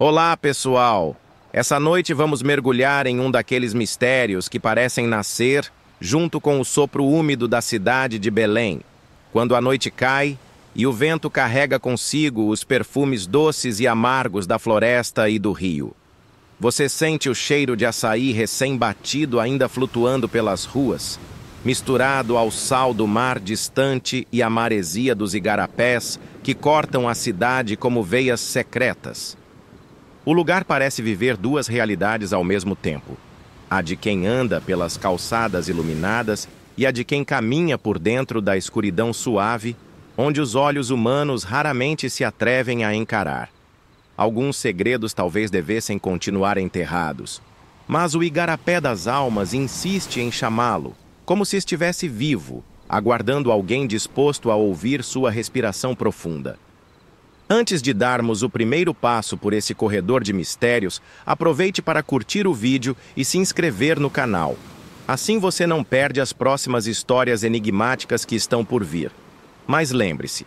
Olá, pessoal! Essa noite vamos mergulhar em um daqueles mistérios que parecem nascer junto com o sopro úmido da cidade de Belém, quando a noite cai e o vento carrega consigo os perfumes doces e amargos da floresta e do rio. Você sente o cheiro de açaí recém-batido ainda flutuando pelas ruas, misturado ao sal do mar distante e à maresia dos igarapés que cortam a cidade como veias secretas. O lugar parece viver duas realidades ao mesmo tempo: a de quem anda pelas calçadas iluminadas e a de quem caminha por dentro da escuridão suave, onde os olhos humanos raramente se atrevem a encarar. Alguns segredos talvez devessem continuar enterrados, mas o igarapé das almas insiste em chamá-lo, como se estivesse vivo, aguardando alguém disposto a ouvir sua respiração profunda. Antes de darmos o primeiro passo por esse corredor de mistérios, aproveite para curtir o vídeo e se inscrever no canal. Assim você não perde as próximas histórias enigmáticas que estão por vir. Mas lembre-se,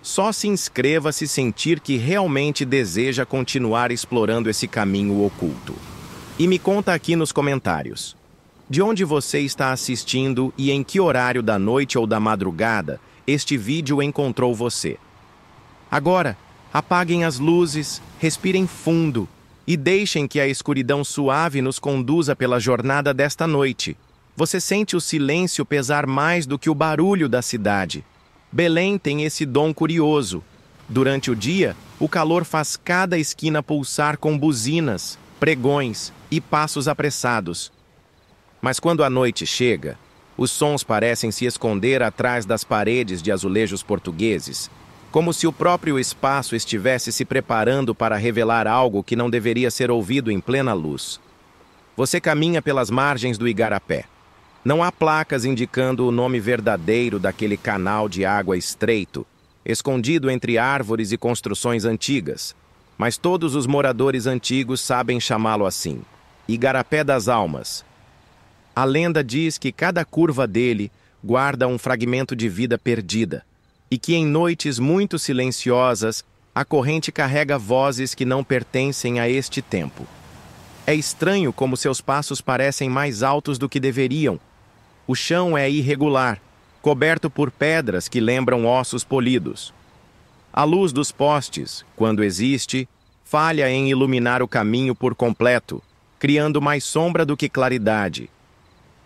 só se inscreva se sentir que realmente deseja continuar explorando esse caminho oculto. E me conta aqui nos comentários: de onde você está assistindo e em que horário da noite ou da madrugada este vídeo encontrou você? Agora, apaguem as luzes, respirem fundo e deixem que a escuridão suave nos conduza pela jornada desta noite. Você sente o silêncio pesar mais do que o barulho da cidade. Belém tem esse dom curioso. Durante o dia, o calor faz cada esquina pulsar com buzinas, pregões e passos apressados. Mas quando a noite chega, os sons parecem se esconder atrás das paredes de azulejos portugueses, como se o próprio espaço estivesse se preparando para revelar algo que não deveria ser ouvido em plena luz. Você caminha pelas margens do igarapé. Não há placas indicando o nome verdadeiro daquele canal de água estreito, escondido entre árvores e construções antigas, mas todos os moradores antigos sabem chamá-lo assim: Igarapé das Almas. A lenda diz que cada curva dele guarda um fragmento de vida perdida, e que em noites muito silenciosas, a corrente carrega vozes que não pertencem a este tempo. É estranho como seus passos parecem mais altos do que deveriam. O chão é irregular, coberto por pedras que lembram ossos polidos. A luz dos postes, quando existe, falha em iluminar o caminho por completo, criando mais sombra do que claridade.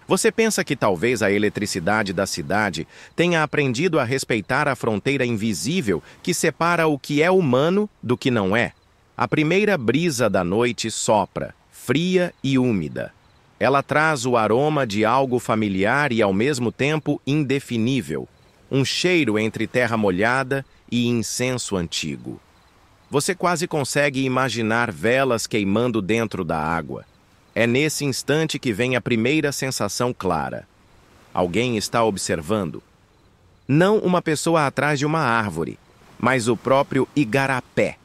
Você pensa que talvez a eletricidade da cidade tenha aprendido a respeitar a fronteira invisível que separa o que é humano do que não é? A primeira brisa da noite sopra, fria e úmida. Ela traz o aroma de algo familiar e ao mesmo tempo indefinível, um cheiro entre terra molhada e incenso antigo. Você quase consegue imaginar velas queimando dentro da água. É nesse instante que vem a primeira sensação clara. Alguém está observando. Não uma pessoa atrás de uma árvore, mas o próprio igarapé.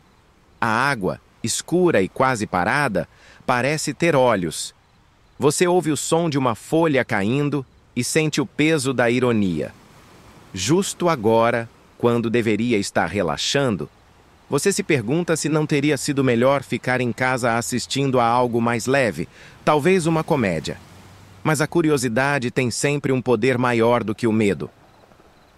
A água, escura e quase parada, parece ter olhos. Você ouve o som de uma folha caindo e sente o peso da ironia. Justo agora, quando deveria estar relaxando, você se pergunta se não teria sido melhor ficar em casa assistindo a algo mais leve, talvez uma comédia. Mas a curiosidade tem sempre um poder maior do que o medo.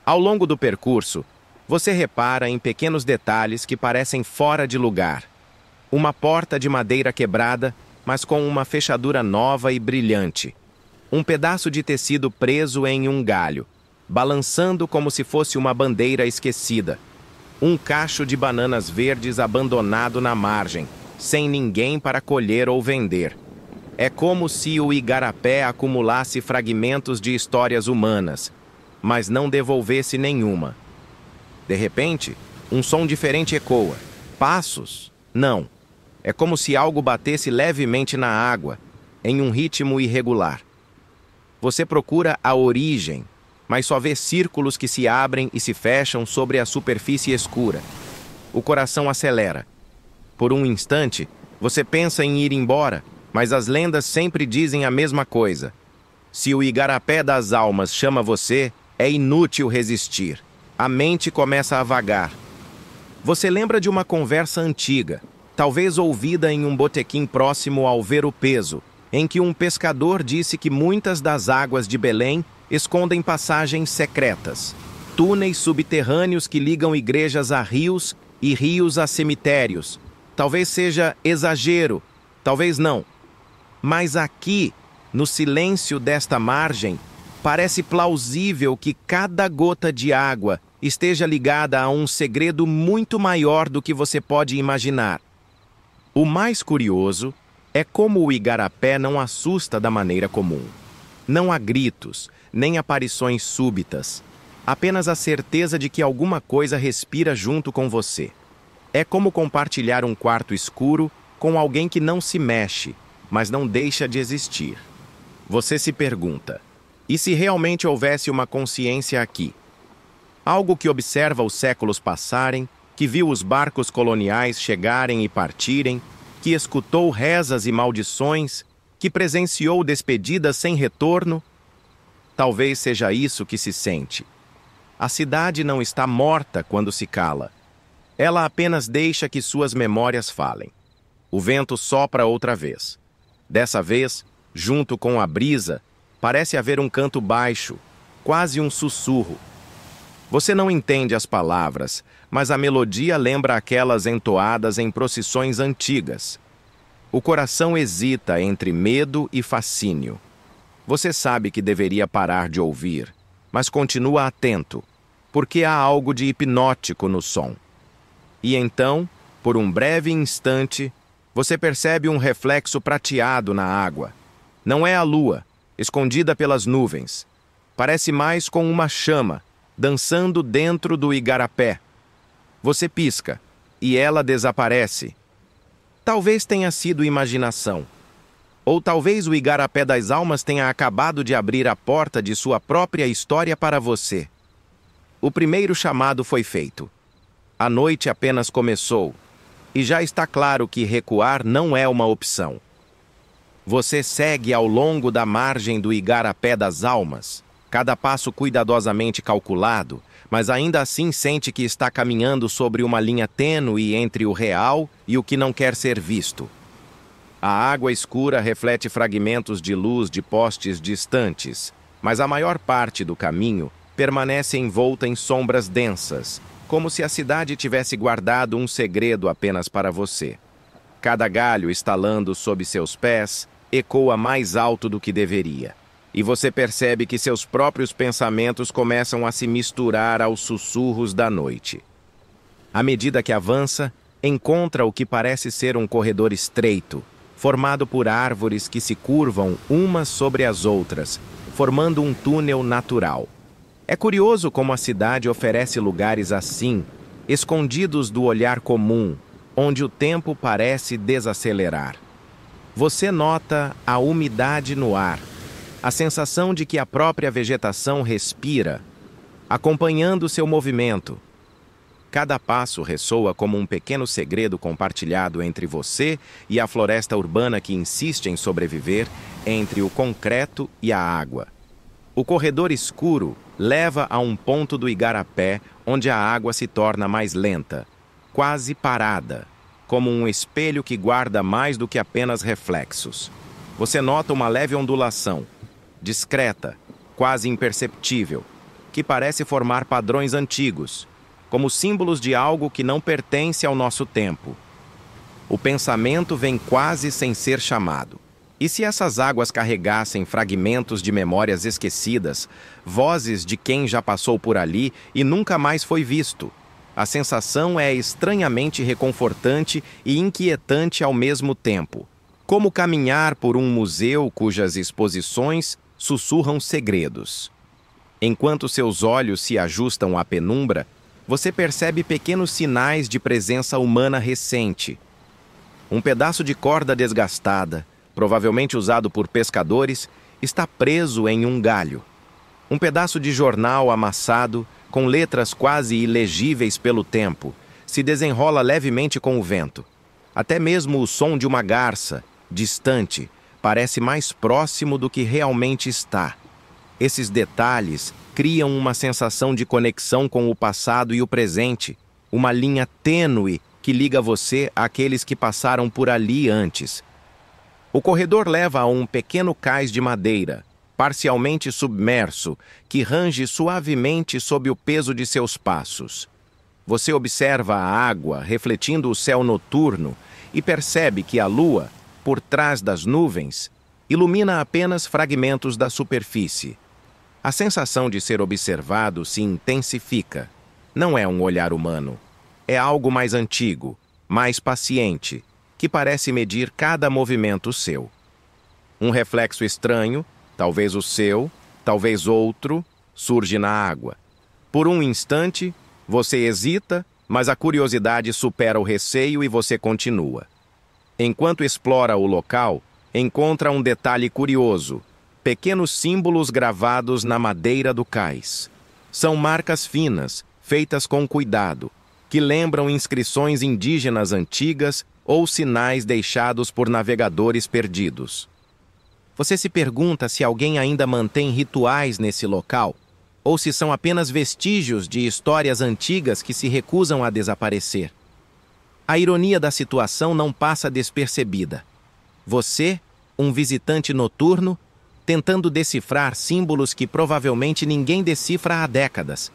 Ao longo do percurso, você repara em pequenos detalhes que parecem fora de lugar. Uma porta de madeira quebrada, mas com uma fechadura nova e brilhante. Um pedaço de tecido preso em um galho, balançando como se fosse uma bandeira esquecida. Um cacho de bananas verdes abandonado na margem, sem ninguém para colher ou vender. É como se o igarapé acumulasse fragmentos de histórias humanas, mas não devolvesse nenhuma. De repente, um som diferente ecoa. Passos? Não. É como se algo batesse levemente na água, em um ritmo irregular. Você procura a origem, mas só vê círculos que se abrem e se fecham sobre a superfície escura. O coração acelera. Por um instante, você pensa em ir embora, mas as lendas sempre dizem a mesma coisa. Se o igarapé das almas chama você, é inútil resistir. A mente começa a vagar. Você lembra de uma conversa antiga, talvez ouvida em um botequim próximo ao Ver o Peso, em que um pescador disse que muitas das águas de Belém escondem passagens secretas, túneis subterrâneos que ligam igrejas a rios e rios a cemitérios. Talvez seja exagero, talvez não. Mas aqui, no silêncio desta margem, parece plausível que cada gota de água esteja ligada a um segredo muito maior do que você pode imaginar. O mais curioso é como o igarapé não assusta da maneira comum. Não há gritos, nem aparições súbitas. Apenas a certeza de que alguma coisa respira junto com você. É como compartilhar um quarto escuro com alguém que não se mexe, mas não deixa de existir. Você se pergunta, e se realmente houvesse uma consciência aqui? Algo que observa os séculos passarem, que viu os barcos coloniais chegarem e partirem, que escutou rezas e maldições, que presenciou despedidas sem retorno? Talvez seja isso que se sente. A cidade não está morta quando se cala. Ela apenas deixa que suas memórias falem. O vento sopra outra vez. Dessa vez, junto com a brisa, parece haver um canto baixo, quase um sussurro. Você não entende as palavras, mas a melodia lembra aquelas entoadas em procissões antigas. O coração hesita entre medo e fascínio. Você sabe que deveria parar de ouvir, mas continua atento, porque há algo de hipnótico no som. E então, por um breve instante, você percebe um reflexo prateado na água. Não é a lua, escondida pelas nuvens. Parece mais com uma chama, dançando dentro do igarapé. Você pisca, e ela desaparece. Talvez tenha sido imaginação. Ou talvez o igarapé das almas tenha acabado de abrir a porta de sua própria história para você. O primeiro chamado foi feito. A noite apenas começou, e já está claro que recuar não é uma opção. Você segue ao longo da margem do igarapé das almas, cada passo cuidadosamente calculado, mas ainda assim sente que está caminhando sobre uma linha tênue entre o real e o que não quer ser visto. A água escura reflete fragmentos de luz de postes distantes, mas a maior parte do caminho permanece envolta em sombras densas, como se a cidade tivesse guardado um segredo apenas para você. Cada galho estalando sob seus pés ecoa mais alto do que deveria. E você percebe que seus próprios pensamentos começam a se misturar aos sussurros da noite. À medida que avança, encontra o que parece ser um corredor estreito, formado por árvores que se curvam umas sobre as outras, formando um túnel natural. É curioso como a cidade oferece lugares assim, escondidos do olhar comum, onde o tempo parece desacelerar. Você nota a umidade no ar, a sensação de que a própria vegetação respira, acompanhando seu movimento. Cada passo ressoa como um pequeno segredo compartilhado entre você e a floresta urbana que insiste em sobreviver entre o concreto e a água. O corredor escuro leva a um ponto do igarapé onde a água se torna mais lenta, quase parada, como um espelho que guarda mais do que apenas reflexos. Você nota uma leve ondulação, discreta, quase imperceptível, que parece formar padrões antigos, como símbolos de algo que não pertence ao nosso tempo. O pensamento vem quase sem ser chamado. E se essas águas carregassem fragmentos de memórias esquecidas, vozes de quem já passou por ali e nunca mais foi visto? A sensação é estranhamente reconfortante e inquietante ao mesmo tempo. Como caminhar por um museu cujas exposições sussurram segredos. Enquanto seus olhos se ajustam à penumbra, você percebe pequenos sinais de presença humana recente. Um pedaço de corda desgastada, provavelmente usado por pescadores, está preso em um galho. Um pedaço de jornal amassado, com letras quase ilegíveis pelo tempo, se desenrola levemente com o vento. Até mesmo o som de uma garça, distante, parece mais próximo do que realmente está. Esses detalhes criam uma sensação de conexão com o passado e o presente, uma linha tênue que liga você àqueles que passaram por ali antes. O corredor leva a um pequeno cais de madeira, parcialmente submerso, que range suavemente sob o peso de seus passos. Você observa a água refletindo o céu noturno e percebe que a lua, por trás das nuvens, ilumina apenas fragmentos da superfície. A sensação de ser observado se intensifica. Não é um olhar humano. É algo mais antigo, mais paciente, que parece medir cada movimento seu. Um reflexo estranho, talvez o seu, talvez outro, surge na água. Por um instante, você hesita, mas a curiosidade supera o receio e você continua. Enquanto explora o local, encontra um detalhe curioso: pequenos símbolos gravados na madeira do cais. São marcas finas, feitas com cuidado, que lembram inscrições indígenas antigas ou sinais deixados por navegadores perdidos. Você se pergunta se alguém ainda mantém rituais nesse local, ou se são apenas vestígios de histórias antigas que se recusam a desaparecer. A ironia da situação não passa despercebida. Você, um visitante noturno, tentando decifrar símbolos que provavelmente ninguém decifra há décadas.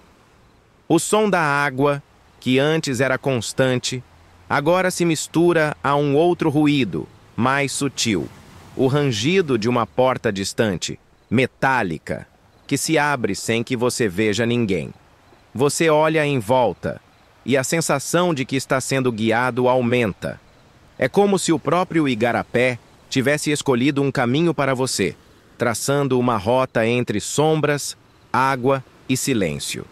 O som da água, que antes era constante, agora se mistura a um outro ruído, mais sutil: o rangido de uma porta distante, metálica, que se abre sem que você veja ninguém. Você olha em volta, e a sensação de que está sendo guiado aumenta. É como se o próprio igarapé tivesse escolhido um caminho para você, traçando uma rota entre sombras, água e silêncio.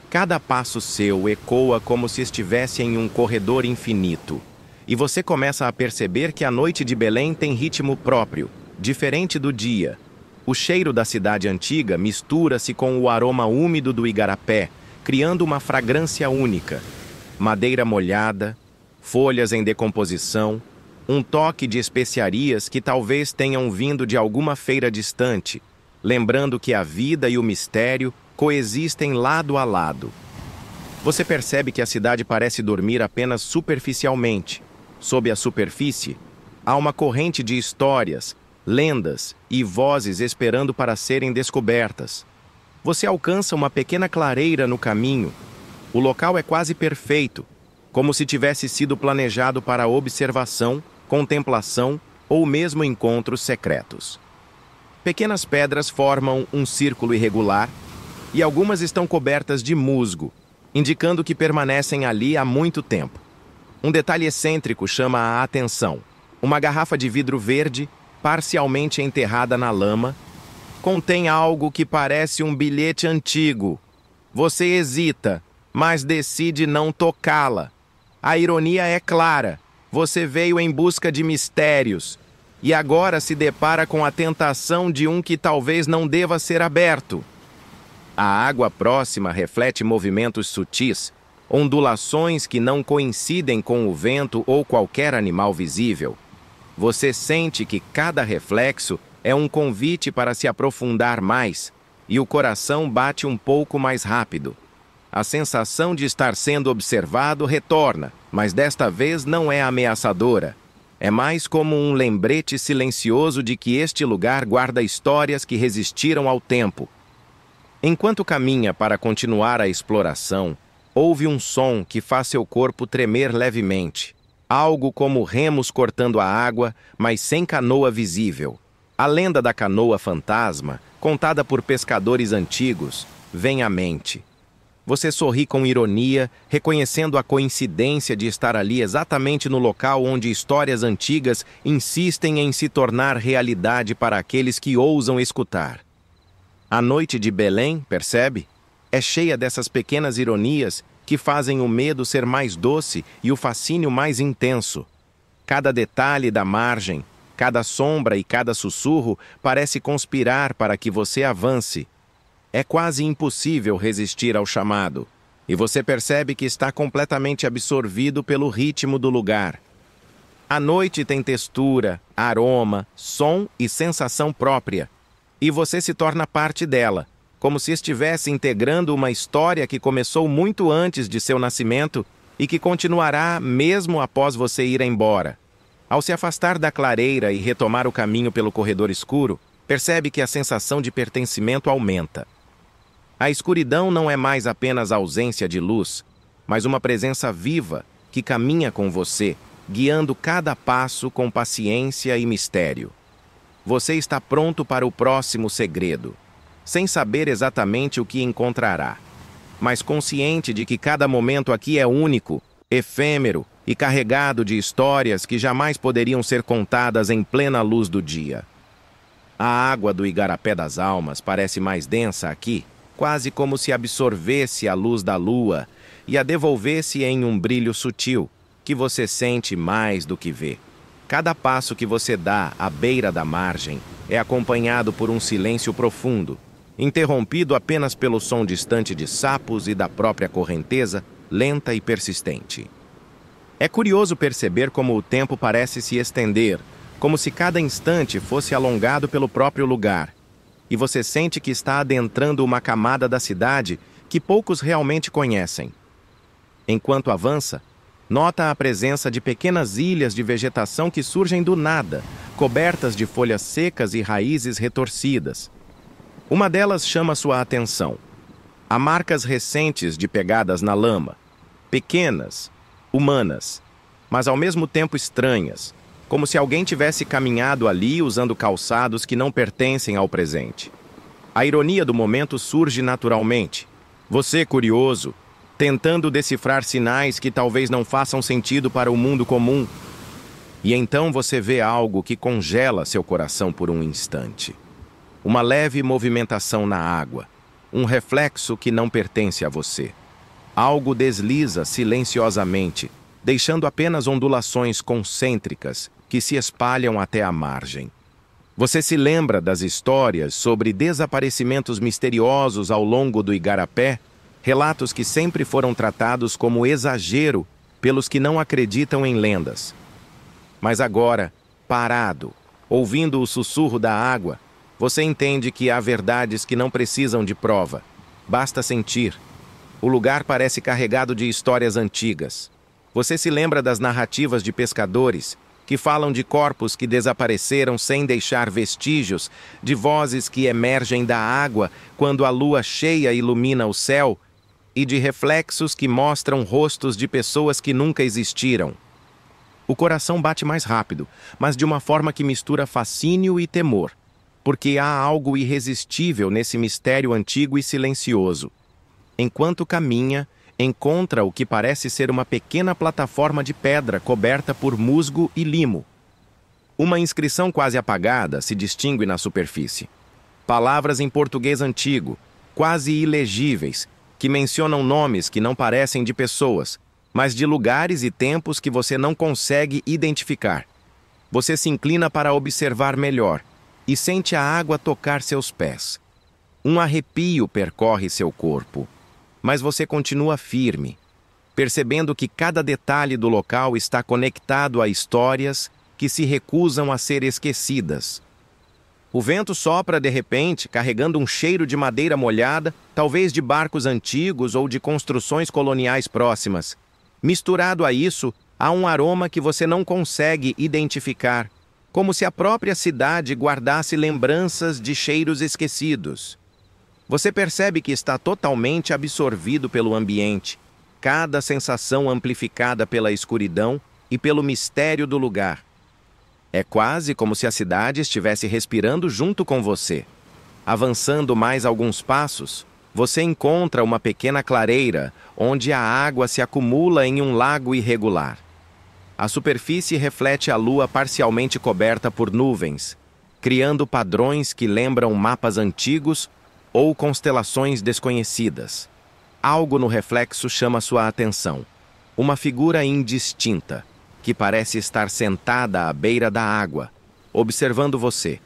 Cada passo seu ecoa como se estivesse em um corredor infinito, e você começa a perceber que a noite de Belém tem ritmo próprio, diferente do dia. O cheiro da cidade antiga mistura-se com o aroma úmido do igarapé, criando uma fragrância única. Madeira molhada, folhas em decomposição, um toque de especiarias que talvez tenham vindo de alguma feira distante, lembrando que a vida e o mistério coexistem lado a lado. Você percebe que a cidade parece dormir apenas superficialmente. Sob a superfície, há uma corrente de histórias, lendas e vozes esperando para serem descobertas. Você alcança uma pequena clareira no caminho. O local é quase perfeito, como se tivesse sido planejado para observação, contemplação ou mesmo encontros secretos. Pequenas pedras formam um círculo irregular e algumas estão cobertas de musgo, indicando que permanecem ali há muito tempo. Um detalhe excêntrico chama a atenção: uma garrafa de vidro verde, parcialmente enterrada na lama, contém algo que parece um bilhete antigo. Você hesita, mas decide não tocá-la. A ironia é clara: você veio em busca de mistérios e agora se depara com a tentação de um que talvez não deva ser aberto. A água próxima reflete movimentos sutis, ondulações que não coincidem com o vento ou qualquer animal visível. Você sente que cada reflexo é um convite para se aprofundar mais, e o coração bate um pouco mais rápido. A sensação de estar sendo observado retorna, mas desta vez não é ameaçadora. É mais como um lembrete silencioso de que este lugar guarda histórias que resistiram ao tempo. Enquanto caminha para continuar a exploração, ouve um som que faz seu corpo tremer levemente. Algo como remos cortando a água, mas sem canoa visível. A lenda da canoa fantasma, contada por pescadores antigos, vem à mente. Você sorri com ironia, reconhecendo a coincidência de estar ali exatamente no local onde histórias antigas insistem em se tornar realidade para aqueles que ousam escutar. A noite de Belém, percebe? É cheia dessas pequenas ironias que fazem o medo ser mais doce e o fascínio mais intenso. Cada detalhe da margem, cada sombra e cada sussurro parece conspirar para que você avance. É quase impossível resistir ao chamado, e você percebe que está completamente absorvido pelo ritmo do lugar. A noite tem textura, aroma, som e sensação própria, e você se torna parte dela, como se estivesse integrando uma história que começou muito antes de seu nascimento e que continuará mesmo após você ir embora. Ao se afastar da clareira e retomar o caminho pelo corredor escuro, percebe que a sensação de pertencimento aumenta. A escuridão não é mais apenas ausência de luz, mas uma presença viva que caminha com você, guiando cada passo com paciência e mistério. Você está pronto para o próximo segredo, sem saber exatamente o que encontrará, mas consciente de que cada momento aqui é único, efêmero e carregado de histórias que jamais poderiam ser contadas em plena luz do dia. A água do Igarapé das Almas parece mais densa aqui, quase como se absorvesse a luz da lua e a devolvesse em um brilho sutil, que você sente mais do que vê. Cada passo que você dá à beira da margem é acompanhado por um silêncio profundo, interrompido apenas pelo som distante de sapos e da própria correnteza, lenta e persistente. É curioso perceber como o tempo parece se estender, como se cada instante fosse alongado pelo próprio lugar, e você sente que está adentrando uma camada da cidade que poucos realmente conhecem. Enquanto avança, nota a presença de pequenas ilhas de vegetação que surgem do nada, cobertas de folhas secas e raízes retorcidas. Uma delas chama sua atenção. Há marcas recentes de pegadas na lama, pequenas, humanas, mas ao mesmo tempo estranhas, como se alguém tivesse caminhado ali usando calçados que não pertencem ao presente. A ironia do momento surge naturalmente. Você, curioso, tentando decifrar sinais que talvez não façam sentido para o mundo comum. E então você vê algo que congela seu coração por um instante. Uma leve movimentação na água, um reflexo que não pertence a você. Algo desliza silenciosamente, deixando apenas ondulações concêntricas que se espalham até a margem. Você se lembra das histórias sobre desaparecimentos misteriosos ao longo do Igarapé, relatos que sempre foram tratados como exagero pelos que não acreditam em lendas. Mas agora, parado, ouvindo o sussurro da água, você entende que há verdades que não precisam de prova, basta sentir. O lugar parece carregado de histórias antigas. Você se lembra das narrativas de pescadores, que falam de corpos que desapareceram sem deixar vestígios, de vozes que emergem da água quando a lua cheia ilumina o céu, e de reflexos que mostram rostos de pessoas que nunca existiram. O coração bate mais rápido, mas de uma forma que mistura fascínio e temor, porque há algo irresistível nesse mistério antigo e silencioso. Enquanto caminha, encontra o que parece ser uma pequena plataforma de pedra coberta por musgo e limo. Uma inscrição quase apagada se distingue na superfície. Palavras em português antigo, quase ilegíveis, que mencionam nomes que não parecem de pessoas, mas de lugares e tempos que você não consegue identificar. Você se inclina para observar melhor e sente a água tocar seus pés. Um arrepio percorre seu corpo. Mas você continua firme, percebendo que cada detalhe do local está conectado a histórias que se recusam a ser esquecidas. O vento sopra de repente, carregando um cheiro de madeira molhada, talvez de barcos antigos ou de construções coloniais próximas. Misturado a isso, há um aroma que você não consegue identificar, como se a própria cidade guardasse lembranças de cheiros esquecidos. Você percebe que está totalmente absorvido pelo ambiente, cada sensação amplificada pela escuridão e pelo mistério do lugar. É quase como se a cidade estivesse respirando junto com você. Avançando mais alguns passos, você encontra uma pequena clareira, onde a água se acumula em um lago irregular. A superfície reflete a lua parcialmente coberta por nuvens, criando padrões que lembram mapas antigos ou constelações desconhecidas. Algo no reflexo chama sua atenção. Uma figura indistinta, que parece estar sentada à beira da água, observando você.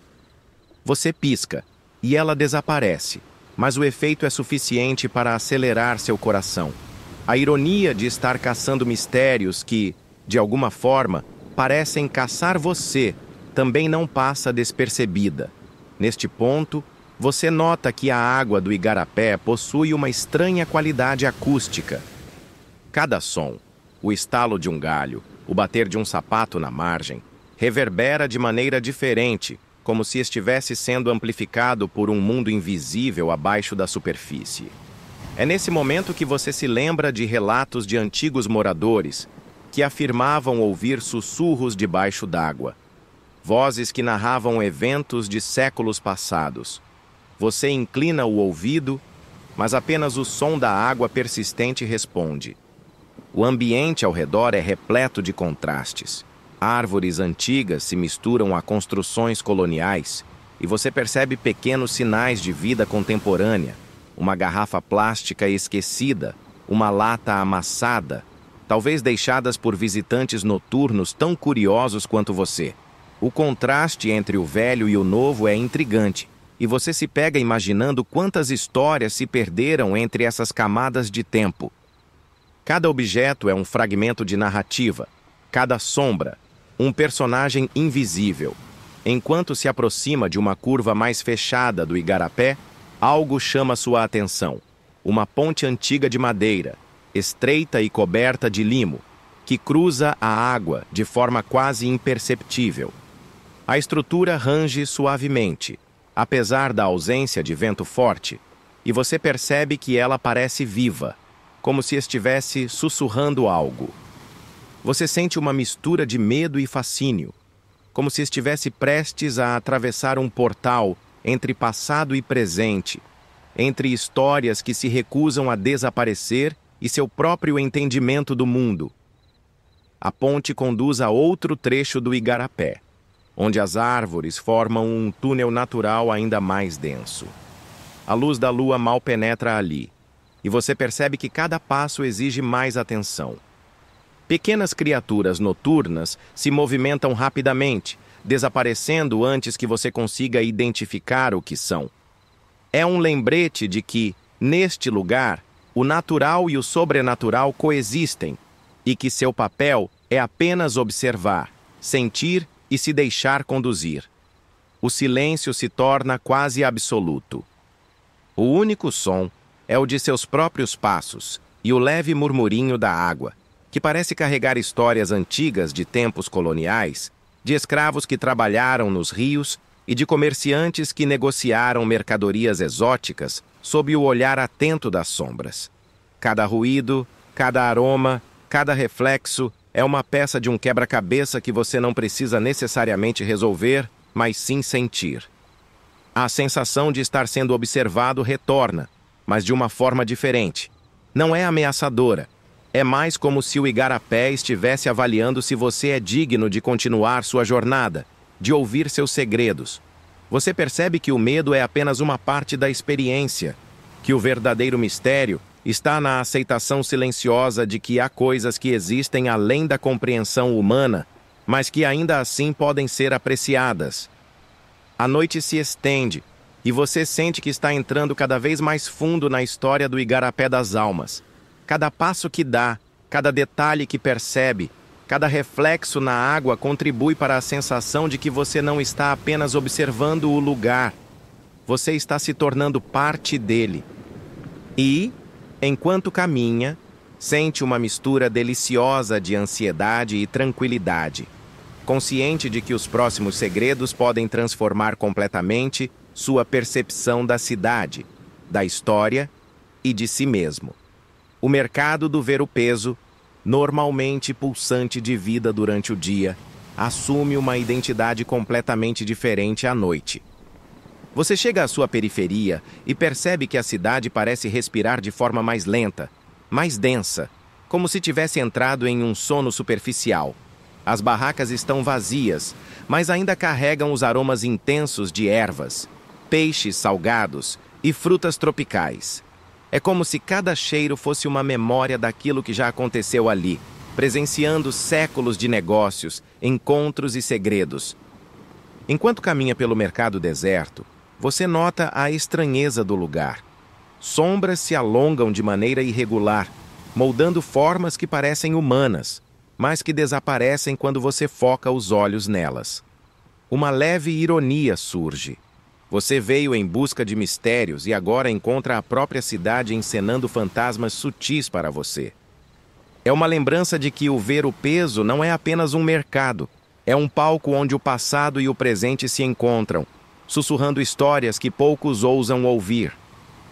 Você pisca, e ela desaparece, mas o efeito é suficiente para acelerar seu coração. A ironia de estar caçando mistérios que, de alguma forma, parecem caçar você, também não passa despercebida. Neste ponto, você nota que a água do Igarapé possui uma estranha qualidade acústica. Cada som, o estalo de um galho, o bater de um sapato na margem, reverbera de maneira diferente, como se estivesse sendo amplificado por um mundo invisível abaixo da superfície. É nesse momento que você se lembra de relatos de antigos moradores que afirmavam ouvir sussurros debaixo d'água, vozes que narravam eventos de séculos passados. Você inclina o ouvido, mas apenas o som da água persistente responde. O ambiente ao redor é repleto de contrastes. Árvores antigas se misturam a construções coloniais e você percebe pequenos sinais de vida contemporânea, uma garrafa plástica esquecida, uma lata amassada, talvez deixadas por visitantes noturnos tão curiosos quanto você. O contraste entre o velho e o novo é intrigante, e você se pega imaginando quantas histórias se perderam entre essas camadas de tempo. Cada objeto é um fragmento de narrativa, cada sombra, um personagem invisível. Enquanto se aproxima de uma curva mais fechada do igarapé, algo chama sua atenção. Uma ponte antiga de madeira, estreita e coberta de limo, que cruza a água de forma quase imperceptível. A estrutura range suavemente, apesar da ausência de vento forte, e você percebe que ela parece viva, como se estivesse sussurrando algo. Você sente uma mistura de medo e fascínio, como se estivesse prestes a atravessar um portal entre passado e presente, entre histórias que se recusam a desaparecer e seu próprio entendimento do mundo. A ponte conduz a outro trecho do igarapé, onde as árvores formam um túnel natural ainda mais denso. A luz da lua mal penetra ali, e você percebe que cada passo exige mais atenção. Pequenas criaturas noturnas se movimentam rapidamente, desaparecendo antes que você consiga identificar o que são. É um lembrete de que, neste lugar, o natural e o sobrenatural coexistem, e que seu papel é apenas observar, sentir e se deixar conduzir. O silêncio se torna quase absoluto. O único som é o de seus próprios passos e o leve murmurinho da água, que parece carregar histórias antigas de tempos coloniais, de escravos que trabalharam nos rios e de comerciantes que negociaram mercadorias exóticas sob o olhar atento das sombras. Cada ruído, cada aroma, cada reflexo é uma peça de um quebra-cabeça que você não precisa necessariamente resolver, mas sim sentir. A sensação de estar sendo observado retorna, mas de uma forma diferente. Não é ameaçadora. É mais como se o igarapé estivesse avaliando se você é digno de continuar sua jornada, de ouvir seus segredos. Você percebe que o medo é apenas uma parte da experiência, que o verdadeiro mistério está na aceitação silenciosa de que há coisas que existem além da compreensão humana, mas que ainda assim podem ser apreciadas. A noite se estende, e você sente que está entrando cada vez mais fundo na história do igarapé das almas. Cada passo que dá, cada detalhe que percebe, cada reflexo na água contribui para a sensação de que você não está apenas observando o lugar. Você está se tornando parte dele. E, enquanto caminha, sente uma mistura deliciosa de ansiedade e tranquilidade, consciente de que os próximos segredos podem transformar completamente sua percepção da cidade, da história e de si mesmo. O mercado do ver-o-peso, normalmente pulsante de vida durante o dia, assume uma identidade completamente diferente à noite. Você chega à sua periferia e percebe que a cidade parece respirar de forma mais lenta, mais densa, como se tivesse entrado em um sono superficial. As barracas estão vazias, mas ainda carregam os aromas intensos de ervas, peixes salgados e frutas tropicais. É como se cada cheiro fosse uma memória daquilo que já aconteceu ali, presenciando séculos de negócios, encontros e segredos. Enquanto caminha pelo mercado deserto, você nota a estranheza do lugar. Sombras se alongam de maneira irregular, moldando formas que parecem humanas, mas que desaparecem quando você foca os olhos nelas. Uma leve ironia surge. Você veio em busca de mistérios e agora encontra a própria cidade encenando fantasmas sutis para você. É uma lembrança de que o ver o peso não é apenas um mercado, é um palco onde o passado e o presente se encontram, sussurrando histórias que poucos ousam ouvir.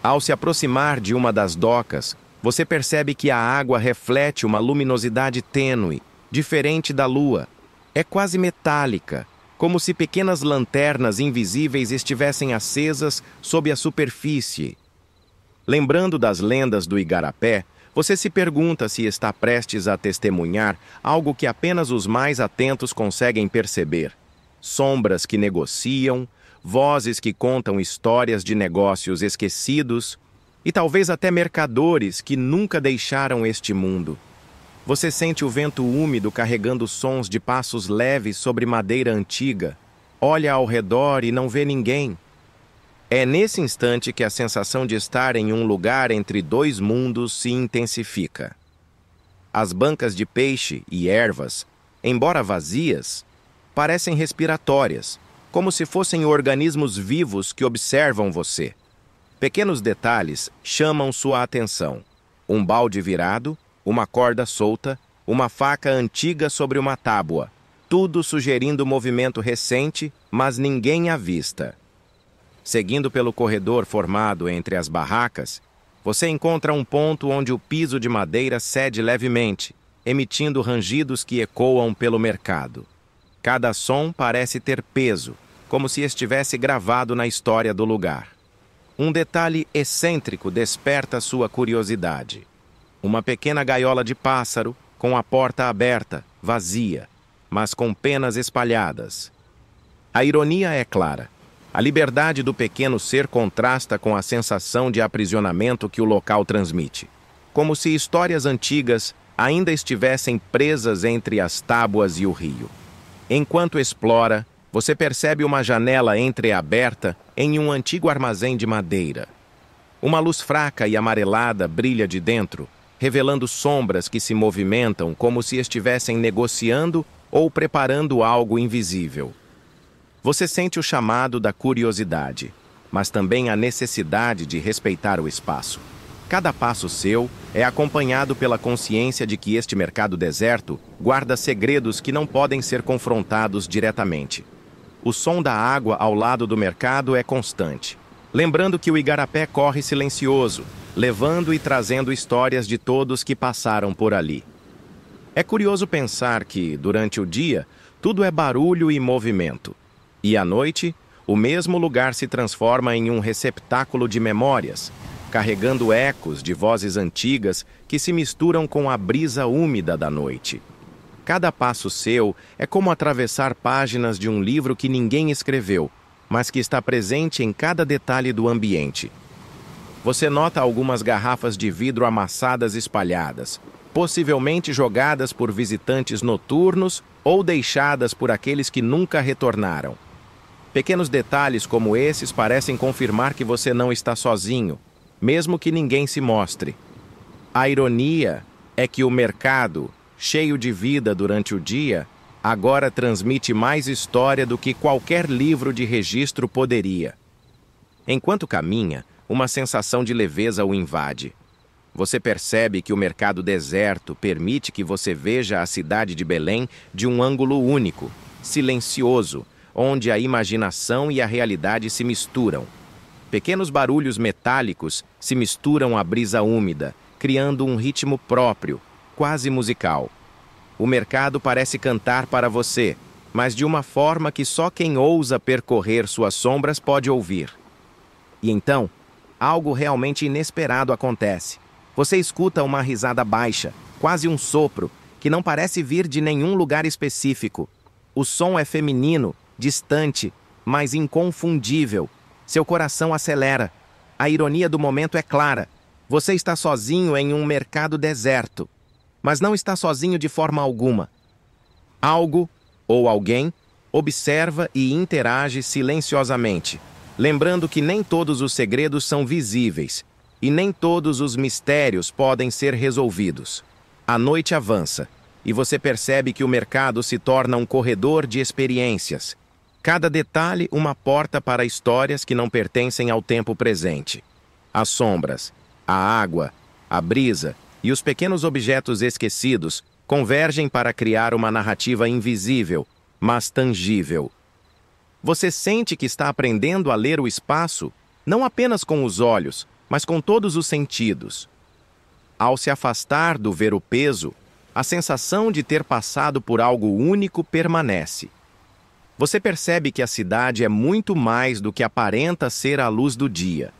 Ao se aproximar de uma das docas, você percebe que a água reflete uma luminosidade tênue, diferente da lua. É quase metálica, como se pequenas lanternas invisíveis estivessem acesas sob a superfície. Lembrando das lendas do Igarapé, você se pergunta se está prestes a testemunhar algo que apenas os mais atentos conseguem perceber. Sombras que negociam, vozes que contam histórias de negócios esquecidos e talvez até mercadores que nunca deixaram este mundo. Você sente o vento úmido carregando sons de passos leves sobre madeira antiga. Olha ao redor e não vê ninguém. É nesse instante que a sensação de estar em um lugar entre dois mundos se intensifica. As bancas de peixe e ervas, embora vazias, parecem respiratórias, como se fossem organismos vivos que observam você. Pequenos detalhes chamam sua atenção. Um balde virado, uma corda solta, uma faca antiga sobre uma tábua, tudo sugerindo movimento recente, mas ninguém à vista. Seguindo pelo corredor formado entre as barracas, você encontra um ponto onde o piso de madeira cede levemente, emitindo rangidos que ecoam pelo mercado. Cada som parece ter peso, como se estivesse gravado na história do lugar. Um detalhe excêntrico desperta sua curiosidade. Uma pequena gaiola de pássaro, com a porta aberta, vazia, mas com penas espalhadas. A ironia é clara. A liberdade do pequeno ser contrasta com a sensação de aprisionamento que o local transmite, como se histórias antigas ainda estivessem presas entre as tábuas e o rio. Enquanto explora, você percebe uma janela entreaberta em um antigo armazém de madeira. Uma luz fraca e amarelada brilha de dentro, revelando sombras que se movimentam como se estivessem negociando ou preparando algo invisível. Você sente o chamado da curiosidade, mas também a necessidade de respeitar o espaço. Cada passo seu é acompanhado pela consciência de que este mercado deserto guarda segredos que não podem ser confrontados diretamente. O som da água ao lado do mercado é constante, lembrando que o Igarapé corre silencioso, levando e trazendo histórias de todos que passaram por ali. É curioso pensar que, durante o dia, tudo é barulho e movimento. E à noite, o mesmo lugar se transforma em um receptáculo de memórias, carregando ecos de vozes antigas que se misturam com a brisa úmida da noite. Cada passo seu é como atravessar páginas de um livro que ninguém escreveu, mas que está presente em cada detalhe do ambiente. Você nota algumas garrafas de vidro amassadas espalhadas, possivelmente jogadas por visitantes noturnos ou deixadas por aqueles que nunca retornaram. Pequenos detalhes como esses parecem confirmar que você não está sozinho, mesmo que ninguém se mostre. A ironia é que o mercado, cheio de vida durante o dia, agora transmite mais história do que qualquer livro de registro poderia. Enquanto caminha, uma sensação de leveza o invade. Você percebe que o mercado deserto permite que você veja a cidade de Belém de um ângulo único, silencioso, onde a imaginação e a realidade se misturam. Pequenos barulhos metálicos se misturam à brisa úmida, criando um ritmo próprio, quase musical. O mercado parece cantar para você, mas de uma forma que só quem ousa percorrer suas sombras pode ouvir. E então, algo realmente inesperado acontece. Você escuta uma risada baixa, quase um sopro, que não parece vir de nenhum lugar específico. O som é feminino, distante, mas inconfundível. Seu coração acelera. A ironia do momento é clara. Você está sozinho em um mercado deserto, mas não está sozinho de forma alguma. Algo, ou alguém, observa e interage silenciosamente, lembrando que nem todos os segredos são visíveis e nem todos os mistérios podem ser resolvidos. A noite avança e você percebe que o mercado se torna um corredor de experiências. Cada detalhe uma porta para histórias que não pertencem ao tempo presente. As sombras, a água, a brisa e os pequenos objetos esquecidos convergem para criar uma narrativa invisível, mas tangível. Você sente que está aprendendo a ler o espaço, não apenas com os olhos, mas com todos os sentidos. Ao se afastar do ver o peso, a sensação de ter passado por algo único permanece. Você percebe que a cidade é muito mais do que aparenta ser à luz do dia.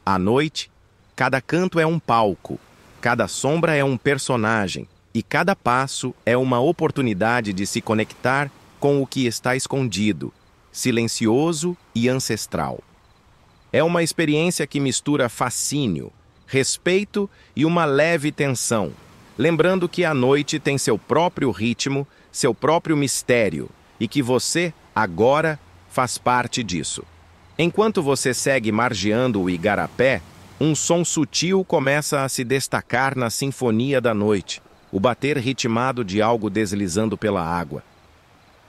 À noite, cada canto é um palco, cada sombra é um personagem, e cada passo é uma oportunidade de se conectar com o que está escondido, silencioso e ancestral. É uma experiência que mistura fascínio, respeito e uma leve tensão, lembrando que a noite tem seu próprio ritmo, seu próprio mistério, e que você, agora, faz parte disso. Enquanto você segue margeando o igarapé, um som sutil começa a se destacar na sinfonia da noite, o bater ritmado de algo deslizando pela água.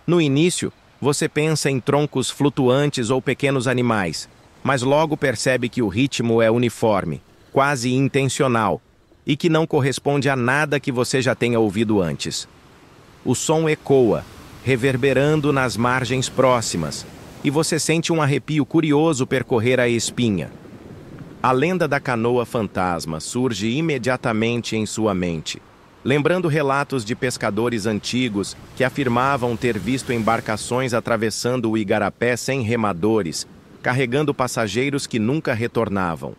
No início, você pensa em troncos flutuantes ou pequenos animais, mas logo percebe que o ritmo é uniforme, quase intencional, e que não corresponde a nada que você já tenha ouvido antes. O som ecoa, reverberando nas margens próximas, e você sente um arrepio curioso percorrer a espinha. A lenda da canoa fantasma surge imediatamente em sua mente, lembrando relatos de pescadores antigos que afirmavam ter visto embarcações atravessando o igarapé sem remadores, carregando passageiros que nunca retornavam.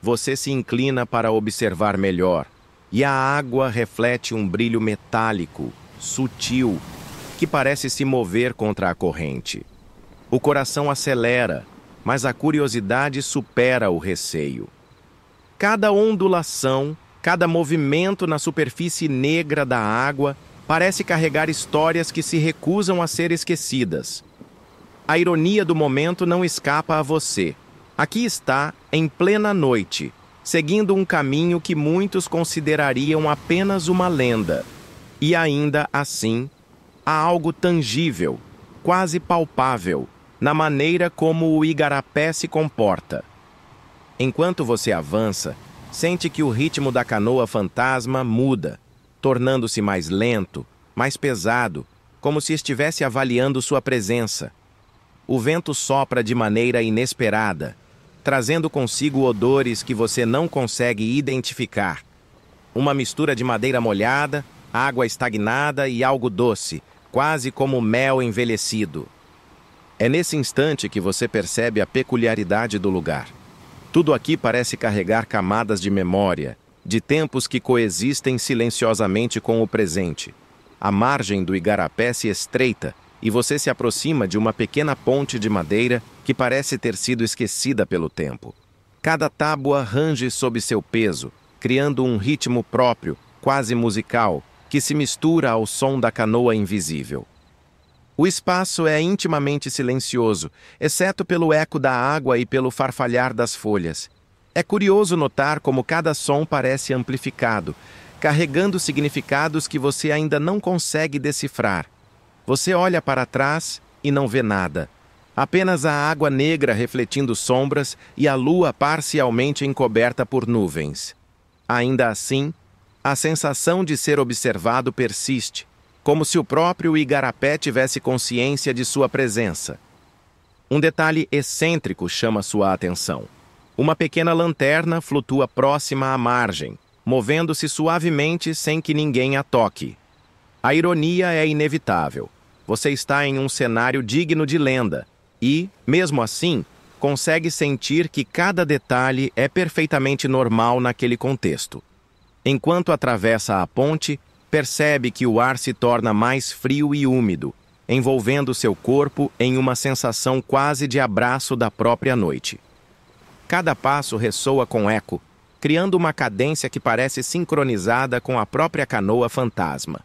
Você se inclina para observar melhor, e a água reflete um brilho metálico, sutil, que parece se mover contra a corrente. O coração acelera, mas a curiosidade supera o receio. Cada ondulação, cada movimento na superfície negra da água parece carregar histórias que se recusam a ser esquecidas. A ironia do momento não escapa a você. Aqui está, em plena noite, seguindo um caminho que muitos considerariam apenas uma lenda. E ainda assim, há algo tangível, quase palpável, na maneira como o igarapé se comporta. Enquanto você avança, sente que o ritmo da canoa fantasma muda, tornando-se mais lento, mais pesado, como se estivesse avaliando sua presença. O vento sopra de maneira inesperada, trazendo consigo odores que você não consegue identificar. Uma mistura de madeira molhada, água estagnada e algo doce, quase como mel envelhecido. É nesse instante que você percebe a peculiaridade do lugar. Tudo aqui parece carregar camadas de memória, de tempos que coexistem silenciosamente com o presente. A margem do igarapé se estreita e você se aproxima de uma pequena ponte de madeira que parece ter sido esquecida pelo tempo. Cada tábua range sob seu peso, criando um ritmo próprio, quase musical, que se mistura ao som da canoa invisível. O espaço é intimamente silencioso, exceto pelo eco da água e pelo farfalhar das folhas. É curioso notar como cada som parece amplificado, carregando significados que você ainda não consegue decifrar. Você olha para trás e não vê nada. Apenas a água negra refletindo sombras e a lua parcialmente encoberta por nuvens. Ainda assim, a sensação de ser observado persiste, como se o próprio igarapé tivesse consciência de sua presença. Um detalhe excêntrico chama sua atenção. Uma pequena lanterna flutua próxima à margem, movendo-se suavemente sem que ninguém a toque. A ironia é inevitável. Você está em um cenário digno de lenda e, mesmo assim, consegue sentir que cada detalhe é perfeitamente normal naquele contexto. Enquanto atravessa a ponte, percebe que o ar se torna mais frio e úmido, envolvendo seu corpo em uma sensação quase de abraço da própria noite. Cada passo ressoa com eco, criando uma cadência que parece sincronizada com a própria canoa fantasma.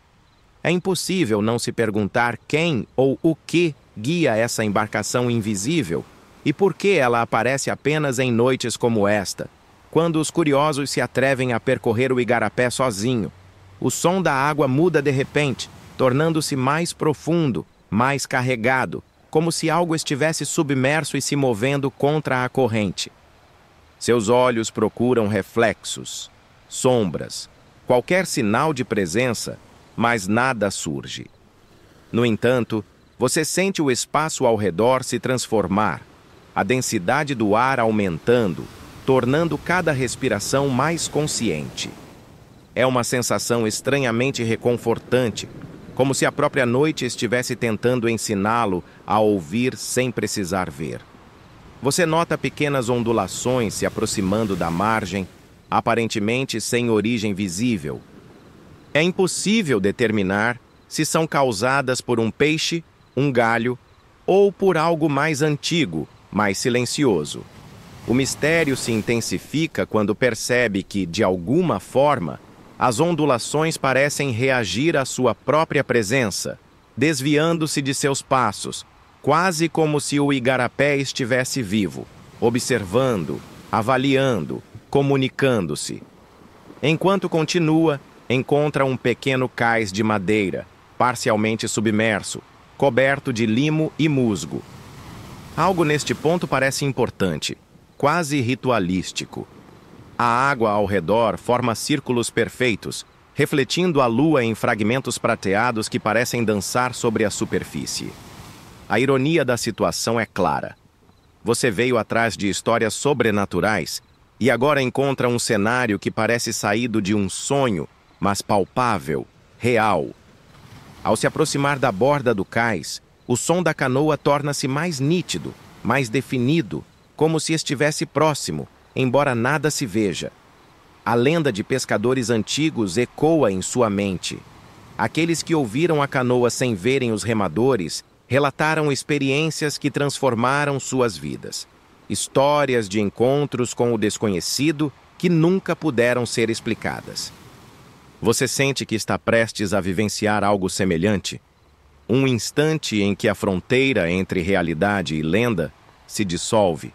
É impossível não se perguntar quem ou o que guia essa embarcação invisível e por que ela aparece apenas em noites como esta, quando os curiosos se atrevem a percorrer o igarapé sozinho. O som da água muda de repente, tornando-se mais profundo, mais carregado, como se algo estivesse submerso e se movendo contra a corrente. Seus olhos procuram reflexos. sombras, qualquer sinal de presença, mas nada surge. No entanto, você sente o espaço ao redor se transformar, a densidade do ar aumentando, tornando cada respiração mais consciente. É uma sensação estranhamente reconfortante, como se a própria noite estivesse tentando ensiná-lo a ouvir sem precisar ver. Você nota pequenas ondulações se aproximando da margem, aparentemente sem origem visível. É impossível determinar se são causadas por um peixe, um galho ou por algo mais antigo, mais silencioso. O mistério se intensifica quando percebe que, de alguma forma, as ondulações parecem reagir à sua própria presença, desviando-se de seus passos, quase como se o igarapé estivesse vivo, observando, avaliando, comunicando-se. Enquanto continua, encontra um pequeno cais de madeira, parcialmente submerso, coberto de limo e musgo. Algo neste ponto parece importante, quase ritualístico. A água ao redor forma círculos perfeitos, refletindo a lua em fragmentos prateados que parecem dançar sobre a superfície. A ironia da situação é clara. Você veio atrás de histórias sobrenaturais e agora encontra um cenário que parece saído de um sonho, mas palpável, real. Ao se aproximar da borda do cais, o som da canoa torna-se mais nítido, mais definido, como se estivesse próximo, embora nada se veja. A lenda de pescadores antigos ecoa em sua mente. Aqueles que ouviram a canoa sem verem os remadores relataram experiências que transformaram suas vidas. Histórias de encontros com o desconhecido que nunca puderam ser explicadas. Você sente que está prestes a vivenciar algo semelhante? Um instante em que a fronteira entre realidade e lenda se dissolve.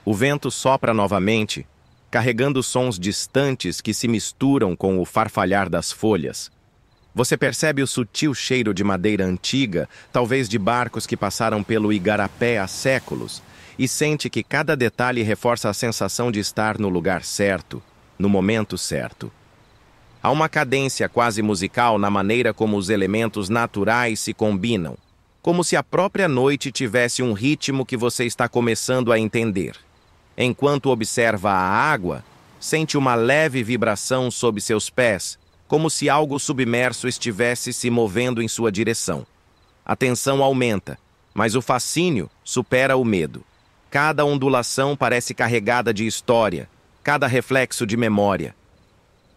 O vento sopra novamente, carregando sons distantes que se misturam com o farfalhar das folhas. Você percebe o sutil cheiro de madeira antiga, talvez de barcos que passaram pelo igarapé há séculos, e sente que cada detalhe reforça a sensação de estar no lugar certo, no momento certo. Há uma cadência quase musical na maneira como os elementos naturais se combinam, como se a própria noite tivesse um ritmo que você está começando a entender. Enquanto observa a água, sente uma leve vibração sob seus pés, como se algo submerso estivesse se movendo em sua direção. A tensão aumenta, mas o fascínio supera o medo. Cada ondulação parece carregada de história, cada reflexo de memória.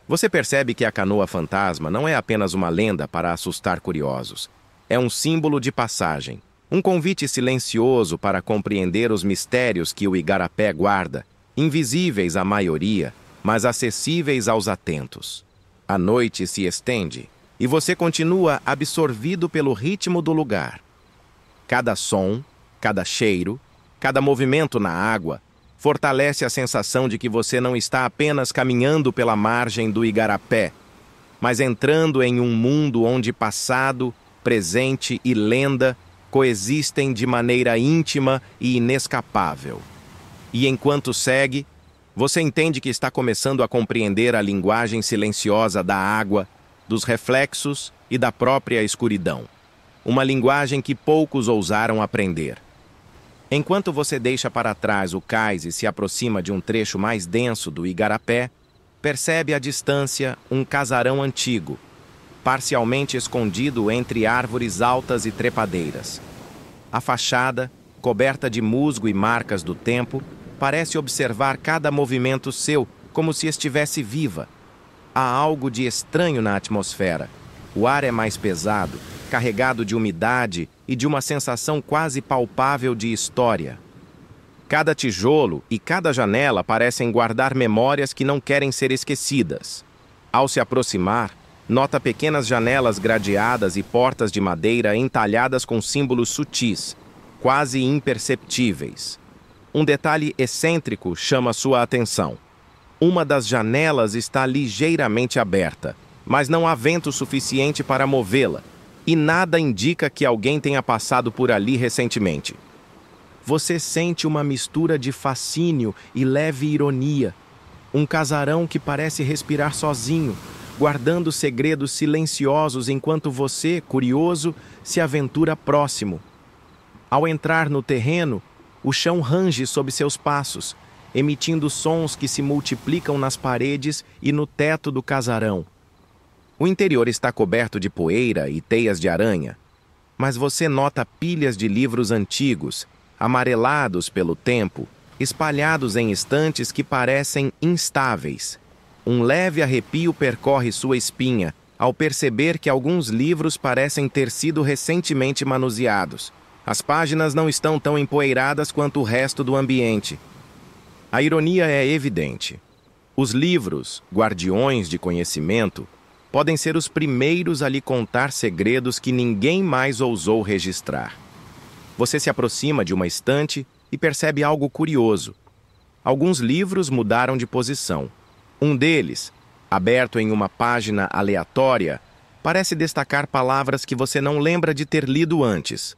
Você percebe que a canoa fantasma não é apenas uma lenda para assustar curiosos. É um símbolo de passagem, um convite silencioso para compreender os mistérios que o igarapé guarda, invisíveis à maioria, mas acessíveis aos atentos. A noite se estende e você continua absorvido pelo ritmo do lugar. Cada som, cada cheiro, cada movimento na água fortalece a sensação de que você não está apenas caminhando pela margem do igarapé, mas entrando em um mundo onde passado, presente e lenda coexistem de maneira íntima e inescapável. E enquanto segue, você entende que está começando a compreender a linguagem silenciosa da água, dos reflexos e da própria escuridão. Uma linguagem que poucos ousaram aprender. Enquanto você deixa para trás o cais e se aproxima de um trecho mais denso do igarapé, percebe à distância um casarão antigo, parcialmente escondido entre árvores altas e trepadeiras. A fachada, coberta de musgo e marcas do tempo, parece observar cada movimento seu como se estivesse viva. Há algo de estranho na atmosfera. O ar é mais pesado, carregado de umidade e de uma sensação quase palpável de história. Cada tijolo e cada janela parecem guardar memórias que não querem ser esquecidas. Ao se aproximar, nota pequenas janelas gradeadas e portas de madeira entalhadas com símbolos sutis, quase imperceptíveis. Um detalhe excêntrico chama sua atenção. Uma das janelas está ligeiramente aberta, mas não há vento suficiente para movê-la, e nada indica que alguém tenha passado por ali recentemente. Você sente uma mistura de fascínio e leve ironia. Um casarão que parece respirar sozinho, guardando segredos silenciosos enquanto você, curioso, se aventura próximo. Ao entrar no terreno, o chão range sob seus passos, emitindo sons que se multiplicam nas paredes e no teto do casarão. O interior está coberto de poeira e teias de aranha, mas você nota pilhas de livros antigos, amarelados pelo tempo, espalhados em estantes que parecem instáveis. Um leve arrepio percorre sua espinha ao perceber que alguns livros parecem ter sido recentemente manuseados. As páginas não estão tão empoeiradas quanto o resto do ambiente. A ironia é evidente. Os livros, guardiões de conhecimento, podem ser os primeiros a lhe contar segredos que ninguém mais ousou registrar. Você se aproxima de uma estante e percebe algo curioso. Alguns livros mudaram de posição. Um deles, aberto em uma página aleatória, parece destacar palavras que você não lembra de ter lido antes.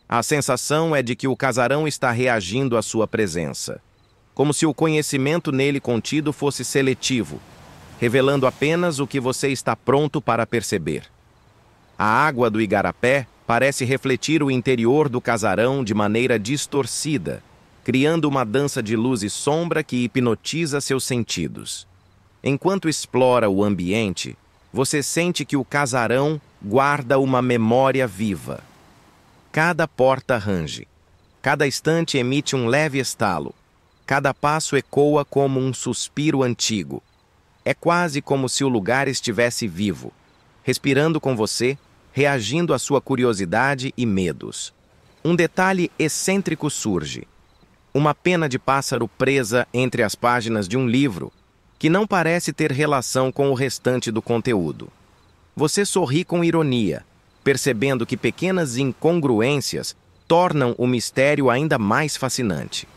A sensação é de que o casarão está reagindo à sua presença, como se o conhecimento nele contido fosse seletivo, revelando apenas o que você está pronto para perceber. A água do igarapé parece refletir o interior do casarão de maneira distorcida, criando uma dança de luz e sombra que hipnotiza seus sentidos. Enquanto explora o ambiente, você sente que o casarão guarda uma memória viva. Cada porta range, cada estante emite um leve estalo, cada passo ecoa como um suspiro antigo. É quase como se o lugar estivesse vivo, respirando com você, reagindo à sua curiosidade e medos. Um detalhe excêntrico surge. Uma pena de pássaro presa entre as páginas de um livro, que não parece ter relação com o restante do conteúdo. Você sorri com ironia, percebendo que pequenas incongruências tornam o mistério ainda mais fascinante.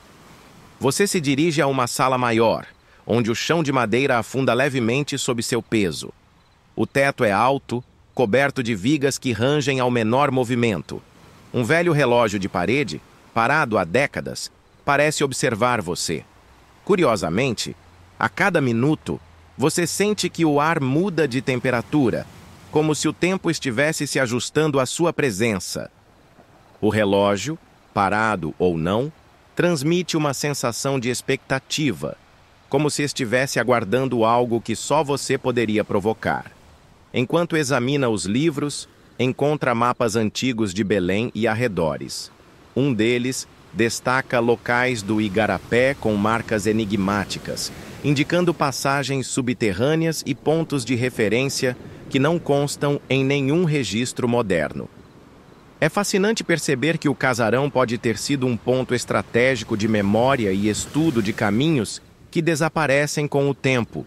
Você se dirige a uma sala maior, onde o chão de madeira afunda levemente sob seu peso. O teto é alto, coberto de vigas que rangem ao menor movimento. Um velho relógio de parede, parado há décadas, parece observar você. Curiosamente, a cada minuto, você sente que o ar muda de temperatura, como se o tempo estivesse se ajustando à sua presença. O relógio, parado ou não, transmite uma sensação de expectativa, como se estivesse aguardando algo que só você poderia provocar. Enquanto examina os livros, encontra mapas antigos de Belém e arredores. Um deles destaca locais do igarapé com marcas enigmáticas, indicando passagens subterrâneas e pontos de referência que não constam em nenhum registro moderno. É fascinante perceber que o casarão pode ter sido um ponto estratégico de memória e estudo de caminhos que desaparecem com o tempo.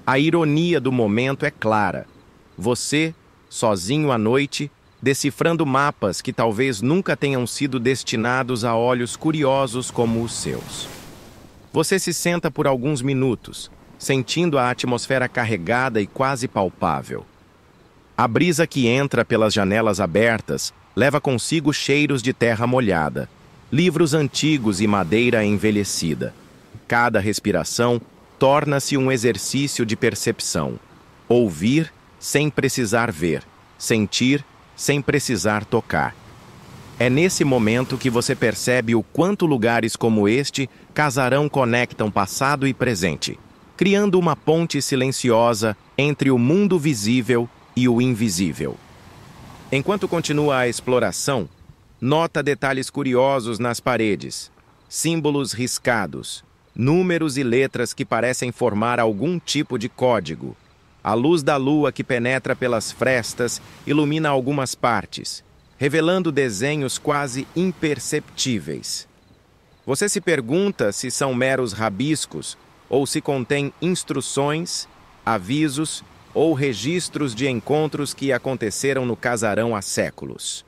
A ironia do momento é clara. Você, sozinho à noite, decifrando mapas que talvez nunca tenham sido destinados a olhos curiosos como os seus. Você se senta por alguns minutos, sentindo a atmosfera carregada e quase palpável. A brisa que entra pelas janelas abertas leva consigo cheiros de terra molhada, livros antigos e madeira envelhecida. Cada respiração torna-se um exercício de percepção. Ouvir sem precisar ver, sentir sem precisar tocar. É nesse momento que você percebe o quanto lugares como este casarão conectam passado e presente, criando uma ponte silenciosa entre o mundo visível e o invisível. Enquanto continua a exploração, nota detalhes curiosos nas paredes, símbolos riscados, números e letras que parecem formar algum tipo de código. A luz da lua que penetra pelas frestas ilumina algumas partes, revelando desenhos quase imperceptíveis. Você se pergunta se são meros rabiscos ou se contêm instruções, avisos ou registros de encontros que aconteceram no casarão há séculos.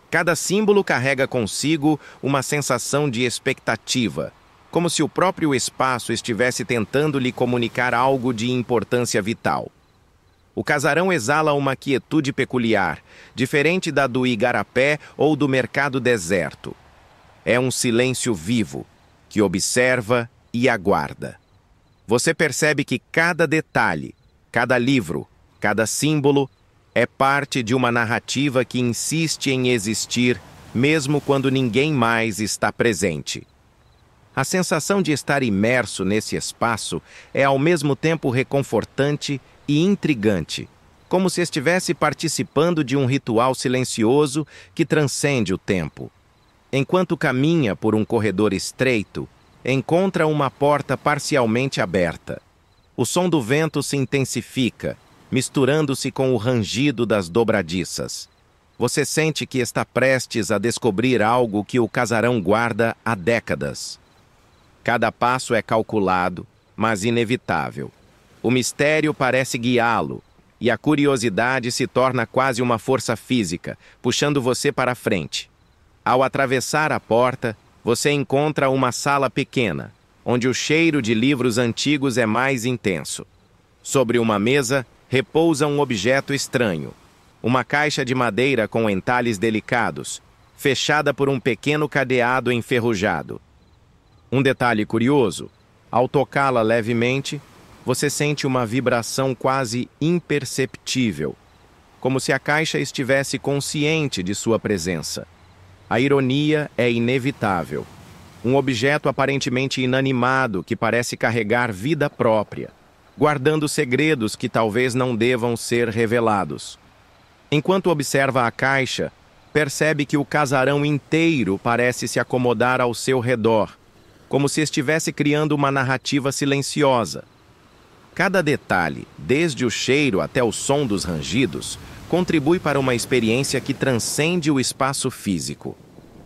Cada símbolo carrega consigo uma sensação de expectativa, como se o próprio espaço estivesse tentando lhe comunicar algo de importância vital. O casarão exala uma quietude peculiar, diferente da do igarapé ou do mercado deserto. É um silêncio vivo, que observa e aguarda. Você percebe que cada detalhe, cada livro, cada símbolo é parte de uma narrativa que insiste em existir mesmo quando ninguém mais está presente. A sensação de estar imerso nesse espaço é ao mesmo tempo reconfortante e intrigante, como se estivesse participando de um ritual silencioso que transcende o tempo. Enquanto caminha por um corredor estreito, encontra uma porta parcialmente aberta. O som do vento se intensifica, misturando-se com o rangido das dobradiças. Você sente que está prestes a descobrir algo que o casarão guarda há décadas. Cada passo é calculado, mas inevitável. O mistério parece guiá-lo, e a curiosidade se torna quase uma força física, puxando você para frente. Ao atravessar a porta, você encontra uma sala pequena, onde o cheiro de livros antigos é mais intenso. Sobre uma mesa, repousa um objeto estranho, uma caixa de madeira com entalhes delicados, fechada por um pequeno cadeado enferrujado. Um detalhe curioso, ao tocá-la levemente, você sente uma vibração quase imperceptível, como se a caixa estivesse consciente de sua presença. A ironia é inevitável. Um objeto aparentemente inanimado que parece carregar vida própria, guardando segredos que talvez não devam ser revelados. Enquanto observa a caixa, percebe que o casarão inteiro parece se acomodar ao seu redor, como se estivesse criando uma narrativa silenciosa. Cada detalhe, desde o cheiro até o som dos rangidos, contribui para uma experiência que transcende o espaço físico.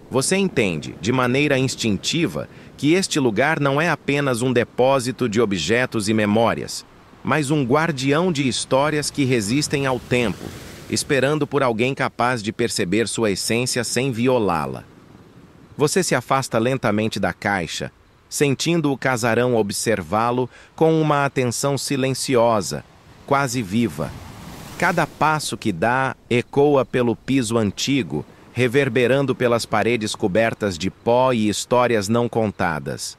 Você entende, de maneira instintiva, que este lugar não é apenas um depósito de objetos e memórias, mas um guardião de histórias que resistem ao tempo, esperando por alguém capaz de perceber sua essência sem violá-la. Você se afasta lentamente da caixa, sentindo o casarão observá-lo com uma atenção silenciosa, quase viva. Cada passo que dá ecoa pelo piso antigo, reverberando pelas paredes cobertas de pó e histórias não contadas.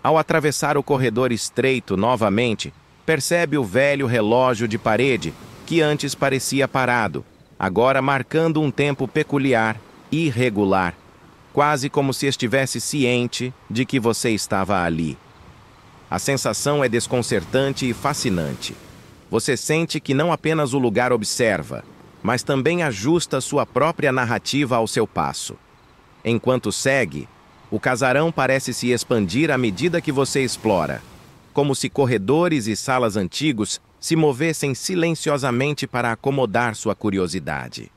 Ao atravessar o corredor estreito novamente, percebe o velho relógio de parede, que antes parecia parado, agora marcando um tempo peculiar, irregular, quase como se estivesse ciente de que você estava ali. A sensação é desconcertante e fascinante. Você sente que não apenas o lugar observa, mas também ajusta sua própria narrativa ao seu passo. Enquanto segue, o casarão parece se expandir à medida que você explora, como se corredores e salas antigos se movessem silenciosamente para acomodar sua curiosidade.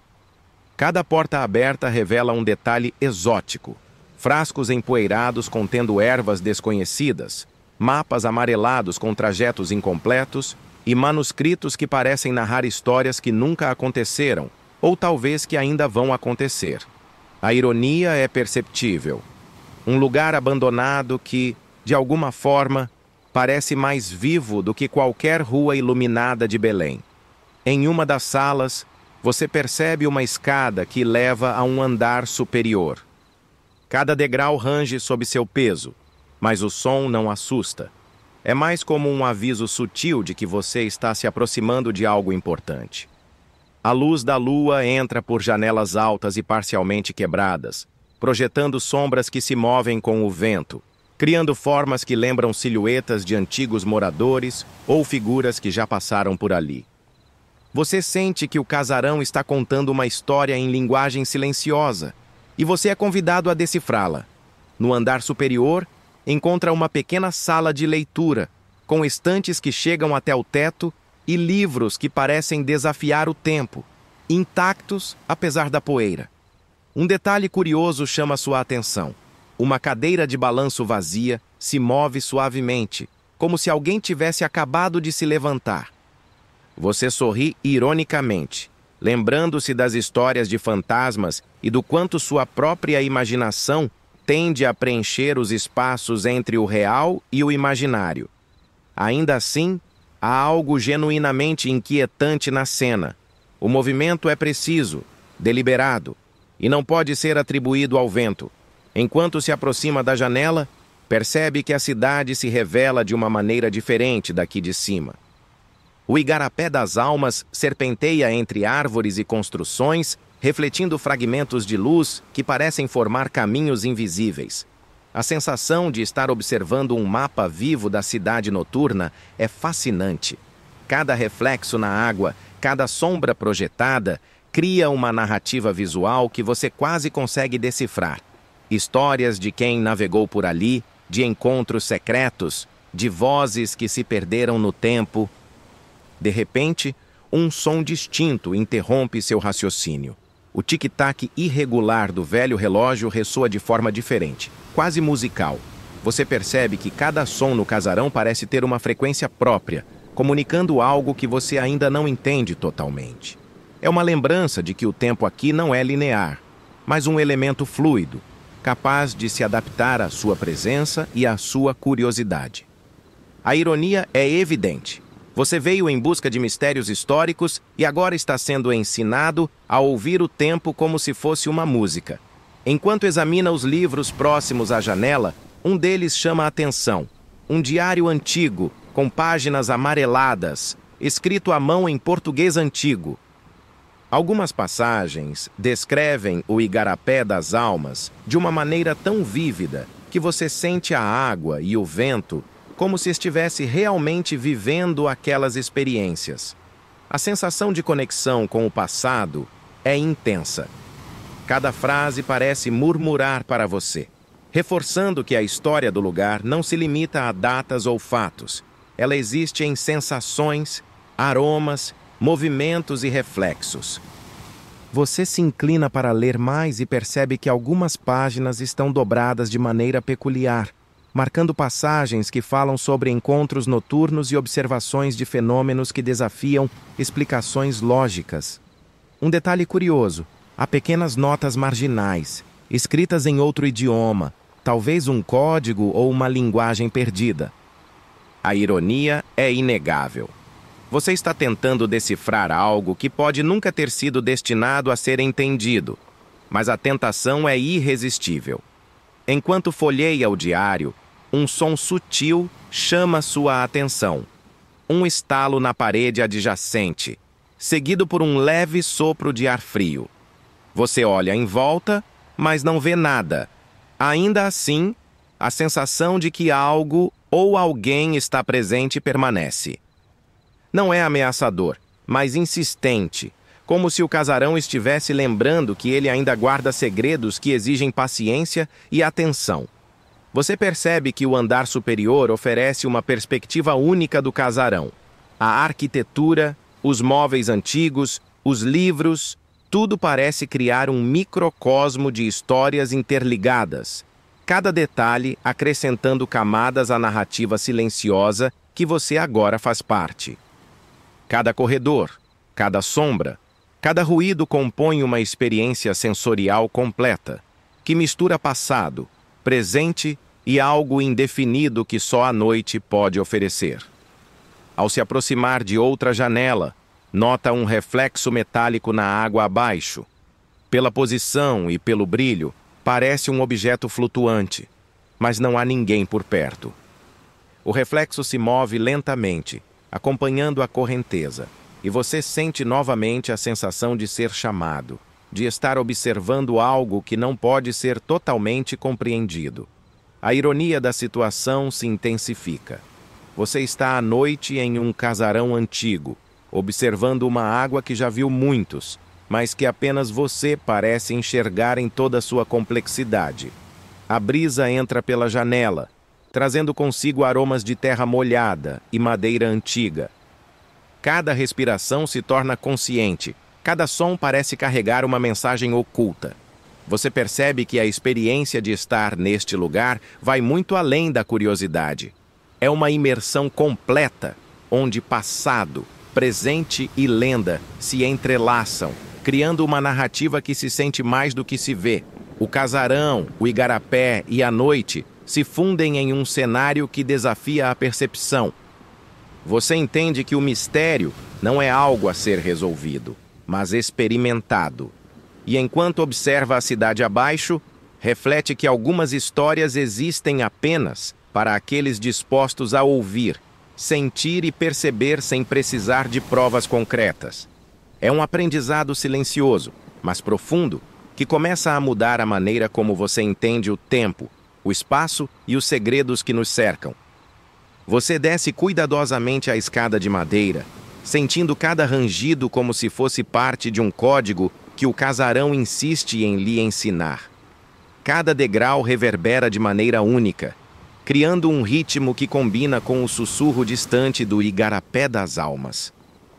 Cada porta aberta revela um detalhe exótico: frascos empoeirados contendo ervas desconhecidas, mapas amarelados com trajetos incompletos e manuscritos que parecem narrar histórias que nunca aconteceram, ou talvez que ainda vão acontecer. A ironia é perceptível. Um lugar abandonado que, de alguma forma, parece mais vivo do que qualquer rua iluminada de Belém. Em uma das salas, você percebe uma escada que leva a um andar superior. Cada degrau range sob seu peso, mas o som não assusta. É mais como um aviso sutil de que você está se aproximando de algo importante. A luz da lua entra por janelas altas e parcialmente quebradas, projetando sombras que se movem com o vento, criando formas que lembram silhuetas de antigos moradores ou figuras que já passaram por ali. Você sente que o casarão está contando uma história em linguagem silenciosa, e você é convidado a decifrá-la. No andar superior, encontra uma pequena sala de leitura, com estantes que chegam até o teto e livros que parecem desafiar o tempo, intactos apesar da poeira. Um detalhe curioso chama sua atenção. Uma cadeira de balanço vazia se move suavemente, como se alguém tivesse acabado de se levantar. Você sorri ironicamente, lembrando-se das histórias de fantasmas e do quanto sua própria imaginação tende a preencher os espaços entre o real e o imaginário. Ainda assim, há algo genuinamente inquietante na cena. O movimento é preciso, deliberado, e não pode ser atribuído ao vento. Enquanto se aproxima da janela, Percebe que a cidade se revela de uma maneira diferente daqui de cima. O igarapé das almas serpenteia entre árvores e construções, refletindo fragmentos de luz que parecem formar caminhos invisíveis. A sensação de estar observando um mapa vivo da cidade noturna é fascinante. Cada reflexo na água, cada sombra projetada, cria uma narrativa visual que você quase consegue decifrar. Histórias de quem navegou por ali, de encontros secretos, de vozes que se perderam no tempo. De repente, um som distinto interrompe seu raciocínio. O tic-tac irregular do velho relógio ressoa de forma diferente, quase musical. Você percebe que cada som no casarão parece ter uma frequência própria, comunicando algo que você ainda não entende totalmente. É uma lembrança de que o tempo aqui não é linear, mas um elemento fluido, capaz de se adaptar à sua presença e à sua curiosidade. A ironia é evidente. Você veio em busca de mistérios históricos e agora está sendo ensinado a ouvir o tempo como se fosse uma música. Enquanto examina os livros próximos à janela, um deles chama a atenção. Um diário antigo, com páginas amareladas, escrito à mão em português antigo. Algumas passagens descrevem o igarapé das almas de uma maneira tão vívida que você sente a água e o vento como se estivesse realmente vivendo aquelas experiências. A sensação de conexão com o passado é intensa. Cada frase parece murmurar para você, reforçando que a história do lugar não se limita a datas ou fatos. Ela existe em sensações, aromas, movimentos e reflexos. Você se inclina para ler mais e percebe que algumas páginas estão dobradas de maneira peculiar, marcando passagens que falam sobre encontros noturnos e observações de fenômenos que desafiam explicações lógicas. Um detalhe curioso: há pequenas notas marginais, escritas em outro idioma, talvez um código ou uma linguagem perdida. A ironia é inegável. Você está tentando decifrar algo que pode nunca ter sido destinado a ser entendido, mas a tentação é irresistível. Enquanto folheia o diário, um som sutil chama sua atenção. Um estalo na parede adjacente, seguido por um leve sopro de ar frio. Você olha em volta, mas não vê nada. Ainda assim, a sensação de que algo ou alguém está presente permanece. Não é ameaçador, mas insistente, como se o casarão estivesse lembrando que ele ainda guarda segredos que exigem paciência e atenção. Você percebe que o andar superior oferece uma perspectiva única do casarão. A arquitetura, os móveis antigos, os livros, tudo parece criar um microcosmo de histórias interligadas, cada detalhe acrescentando camadas à narrativa silenciosa que você agora faz parte. Cada corredor, cada sombra, cada ruído compõe uma experiência sensorial completa, que mistura passado, presente e algo indefinido que só a noite pode oferecer. Ao se aproximar de outra janela, nota um reflexo metálico na água abaixo. Pela posição e pelo brilho, parece um objeto flutuante, mas não há ninguém por perto. O reflexo se move lentamente, acompanhando a correnteza, e você sente novamente a sensação de ser chamado, de estar observando algo que não pode ser totalmente compreendido. A ironia da situação se intensifica. Você está à noite em um casarão antigo, observando uma água que já viu muitos, mas que apenas você parece enxergar em toda a sua complexidade. A brisa entra pela janela, trazendo consigo aromas de terra molhada e madeira antiga. Cada respiração se torna consciente, cada som parece carregar uma mensagem oculta. Você percebe que a experiência de estar neste lugar vai muito além da curiosidade. É uma imersão completa, onde passado, presente e lenda se entrelaçam, criando uma narrativa que se sente mais do que se vê. O casarão, o igarapé e a noite se fundem em um cenário que desafia a percepção. Você entende que o mistério não é algo a ser resolvido, mas experimentado. E enquanto observa a cidade abaixo, reflete que algumas histórias existem apenas para aqueles dispostos a ouvir, sentir e perceber sem precisar de provas concretas. É um aprendizado silencioso, mas profundo, que começa a mudar a maneira como você entende o tempo, o espaço e os segredos que nos cercam. Você desce cuidadosamente a escada de madeira, sentindo cada rangido como se fosse parte de um código que o casarão insiste em lhe ensinar. Cada degrau reverbera de maneira única, criando um ritmo que combina com o sussurro distante do igarapé das almas.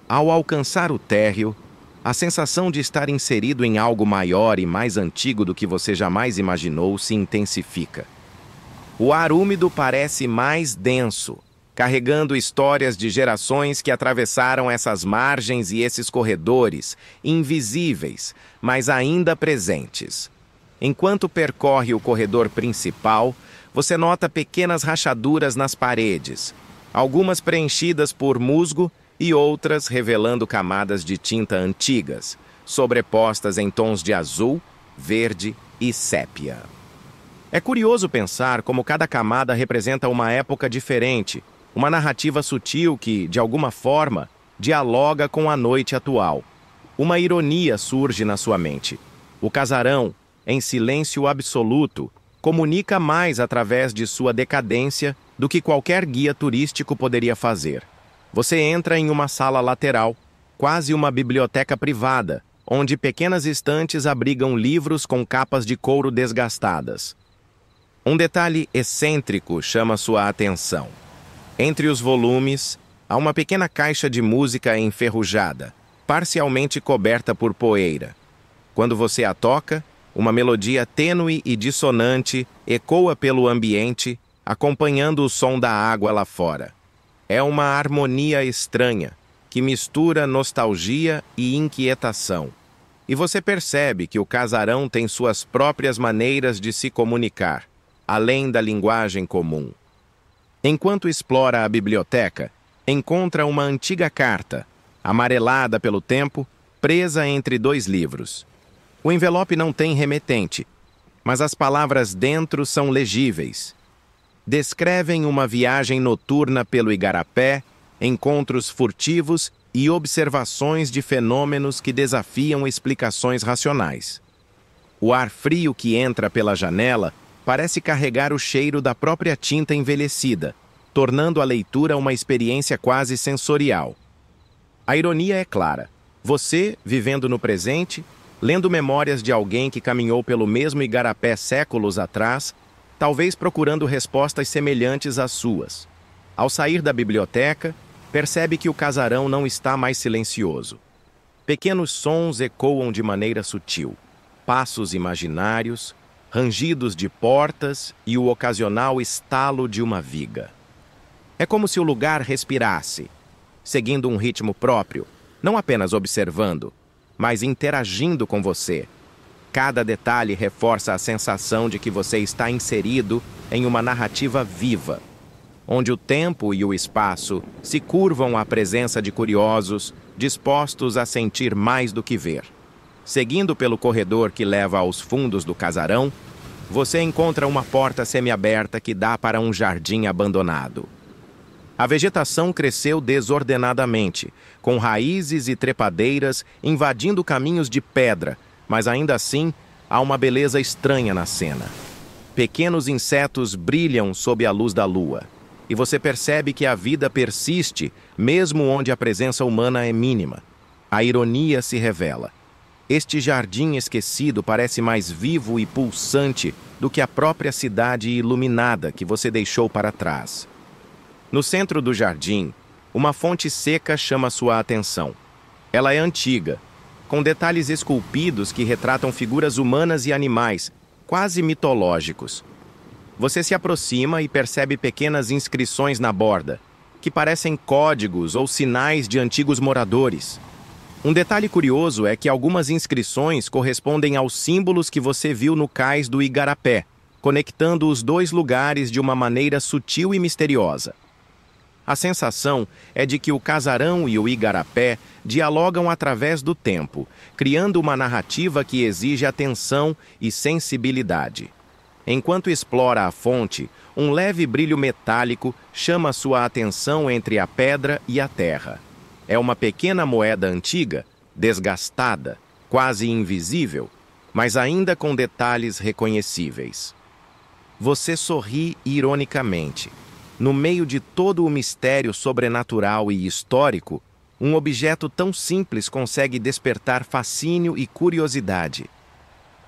Ao alcançar o térreo, a sensação de estar inserido em algo maior e mais antigo do que você jamais imaginou se intensifica. O ar úmido parece mais denso, carregando histórias de gerações que atravessaram essas margens e esses corredores, invisíveis, mas ainda presentes. Enquanto percorre o corredor principal, você nota pequenas rachaduras nas paredes, algumas preenchidas por musgo e outras revelando camadas de tinta antigas, sobrepostas em tons de azul, verde e sépia. É curioso pensar como cada camada representa uma época diferente, uma narrativa sutil que, de alguma forma, dialoga com a noite atual. Uma ironia surge na sua mente. O casarão, em silêncio absoluto, comunica mais através de sua decadência do que qualquer guia turístico poderia fazer. Você entra em uma sala lateral, quase uma biblioteca privada, onde pequenas estantes abrigam livros com capas de couro desgastadas. Um detalhe excêntrico chama sua atenção. Entre os volumes, há uma pequena caixa de música enferrujada, parcialmente coberta por poeira. Quando você a toca, uma melodia tênue e dissonante ecoa pelo ambiente, acompanhando o som da água lá fora. É uma harmonia estranha, que mistura nostalgia e inquietação. E você percebe que o casarão tem suas próprias maneiras de se comunicar, além da linguagem comum. Enquanto explora a biblioteca, encontra uma antiga carta, amarelada pelo tempo, presa entre dois livros. O envelope não tem remetente, mas as palavras dentro são legíveis. Descrevem uma viagem noturna pelo igarapé, encontros furtivos e observações de fenômenos que desafiam explicações racionais. O ar frio que entra pela janela parece carregar o cheiro da própria tinta envelhecida, tornando a leitura uma experiência quase sensorial. A ironia é clara. Você, vivendo no presente, lendo memórias de alguém que caminhou pelo mesmo igarapé séculos atrás, talvez procurando respostas semelhantes às suas. Ao sair da biblioteca, percebe que o casarão não está mais silencioso. Pequenos sons ecoam de maneira sutil, passos imaginários, rangidos de portas e o ocasional estalo de uma viga. É como se o lugar respirasse, seguindo um ritmo próprio, não apenas observando, mas interagindo com você. Cada detalhe reforça a sensação de que você está inserido em uma narrativa viva, onde o tempo e o espaço se curvam à presença de curiosos, dispostos a sentir mais do que ver. Seguindo pelo corredor que leva aos fundos do casarão, você encontra uma porta semiaberta que dá para um jardim abandonado. A vegetação cresceu desordenadamente, com raízes e trepadeiras invadindo caminhos de pedra, mas ainda assim há uma beleza estranha na cena. Pequenos insetos brilham sob a luz da lua, e você percebe que a vida persiste mesmo onde a presença humana é mínima. A ironia se revela. Este jardim esquecido parece mais vivo e pulsante do que a própria cidade iluminada que você deixou para trás. No centro do jardim, uma fonte seca chama sua atenção. Ela é antiga, com detalhes esculpidos que retratam figuras humanas e animais, quase mitológicos. Você se aproxima e percebe pequenas inscrições na borda, que parecem códigos ou sinais de antigos moradores. Um detalhe curioso é que algumas inscrições correspondem aos símbolos que você viu no cais do igarapé, conectando os dois lugares de uma maneira sutil e misteriosa. A sensação é de que o casarão e o igarapé dialogam através do tempo, criando uma narrativa que exige atenção e sensibilidade. Enquanto explora a fonte, um leve brilho metálico chama sua atenção entre a pedra e a terra. É uma pequena moeda antiga, desgastada, quase invisível, mas ainda com detalhes reconhecíveis. Você sorri ironicamente. No meio de todo o mistério sobrenatural e histórico, um objeto tão simples consegue despertar fascínio e curiosidade.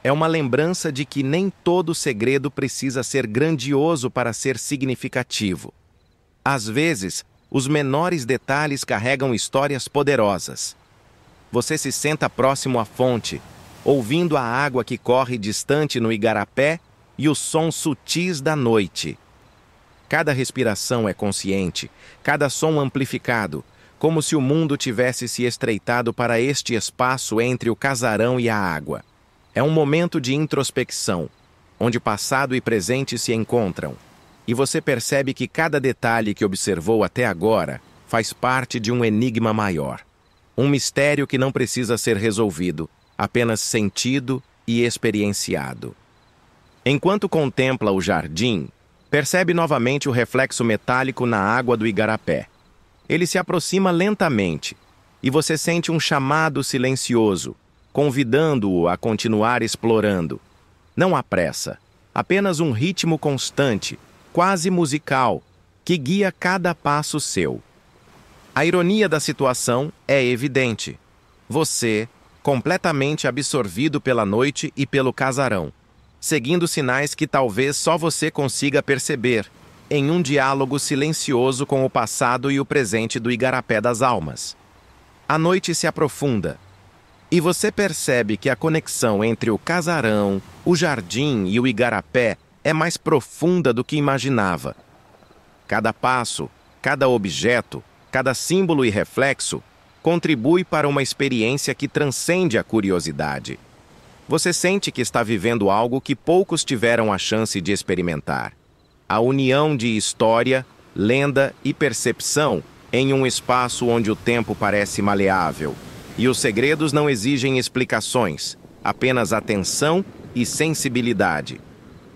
É uma lembrança de que nem todo segredo precisa ser grandioso para ser significativo. Às vezes, os menores detalhes carregam histórias poderosas. Você se senta próximo à fonte, ouvindo a água que corre distante no igarapé e os sons sutis da noite. Cada respiração é consciente, cada som amplificado, como se o mundo tivesse se estreitado para este espaço entre o casarão e a água. É um momento de introspecção, onde passado e presente se encontram, e você percebe que cada detalhe que observou até agora faz parte de um enigma maior. Um mistério que não precisa ser resolvido, apenas sentido e experienciado. Enquanto contempla o jardim, percebe novamente o reflexo metálico na água do igarapé. Ele se aproxima lentamente, e você sente um chamado silencioso, convidando-o a continuar explorando. Não há pressa, apenas um ritmo constante, quase musical, que guia cada passo seu. A ironia da situação é evidente. Você, completamente absorvido pela noite e pelo casarão, seguindo sinais que talvez só você consiga perceber, em um diálogo silencioso com o passado e o presente do igarapé das almas. A noite se aprofunda, e você percebe que a conexão entre o casarão, o jardim e o igarapé é mais profunda do que imaginava. Cada passo, cada objeto, cada símbolo e reflexo contribui para uma experiência que transcende a curiosidade. Você sente que está vivendo algo que poucos tiveram a chance de experimentar. A união de história, lenda e percepção em um espaço onde o tempo parece maleável. E os segredos não exigem explicações, apenas atenção e sensibilidade.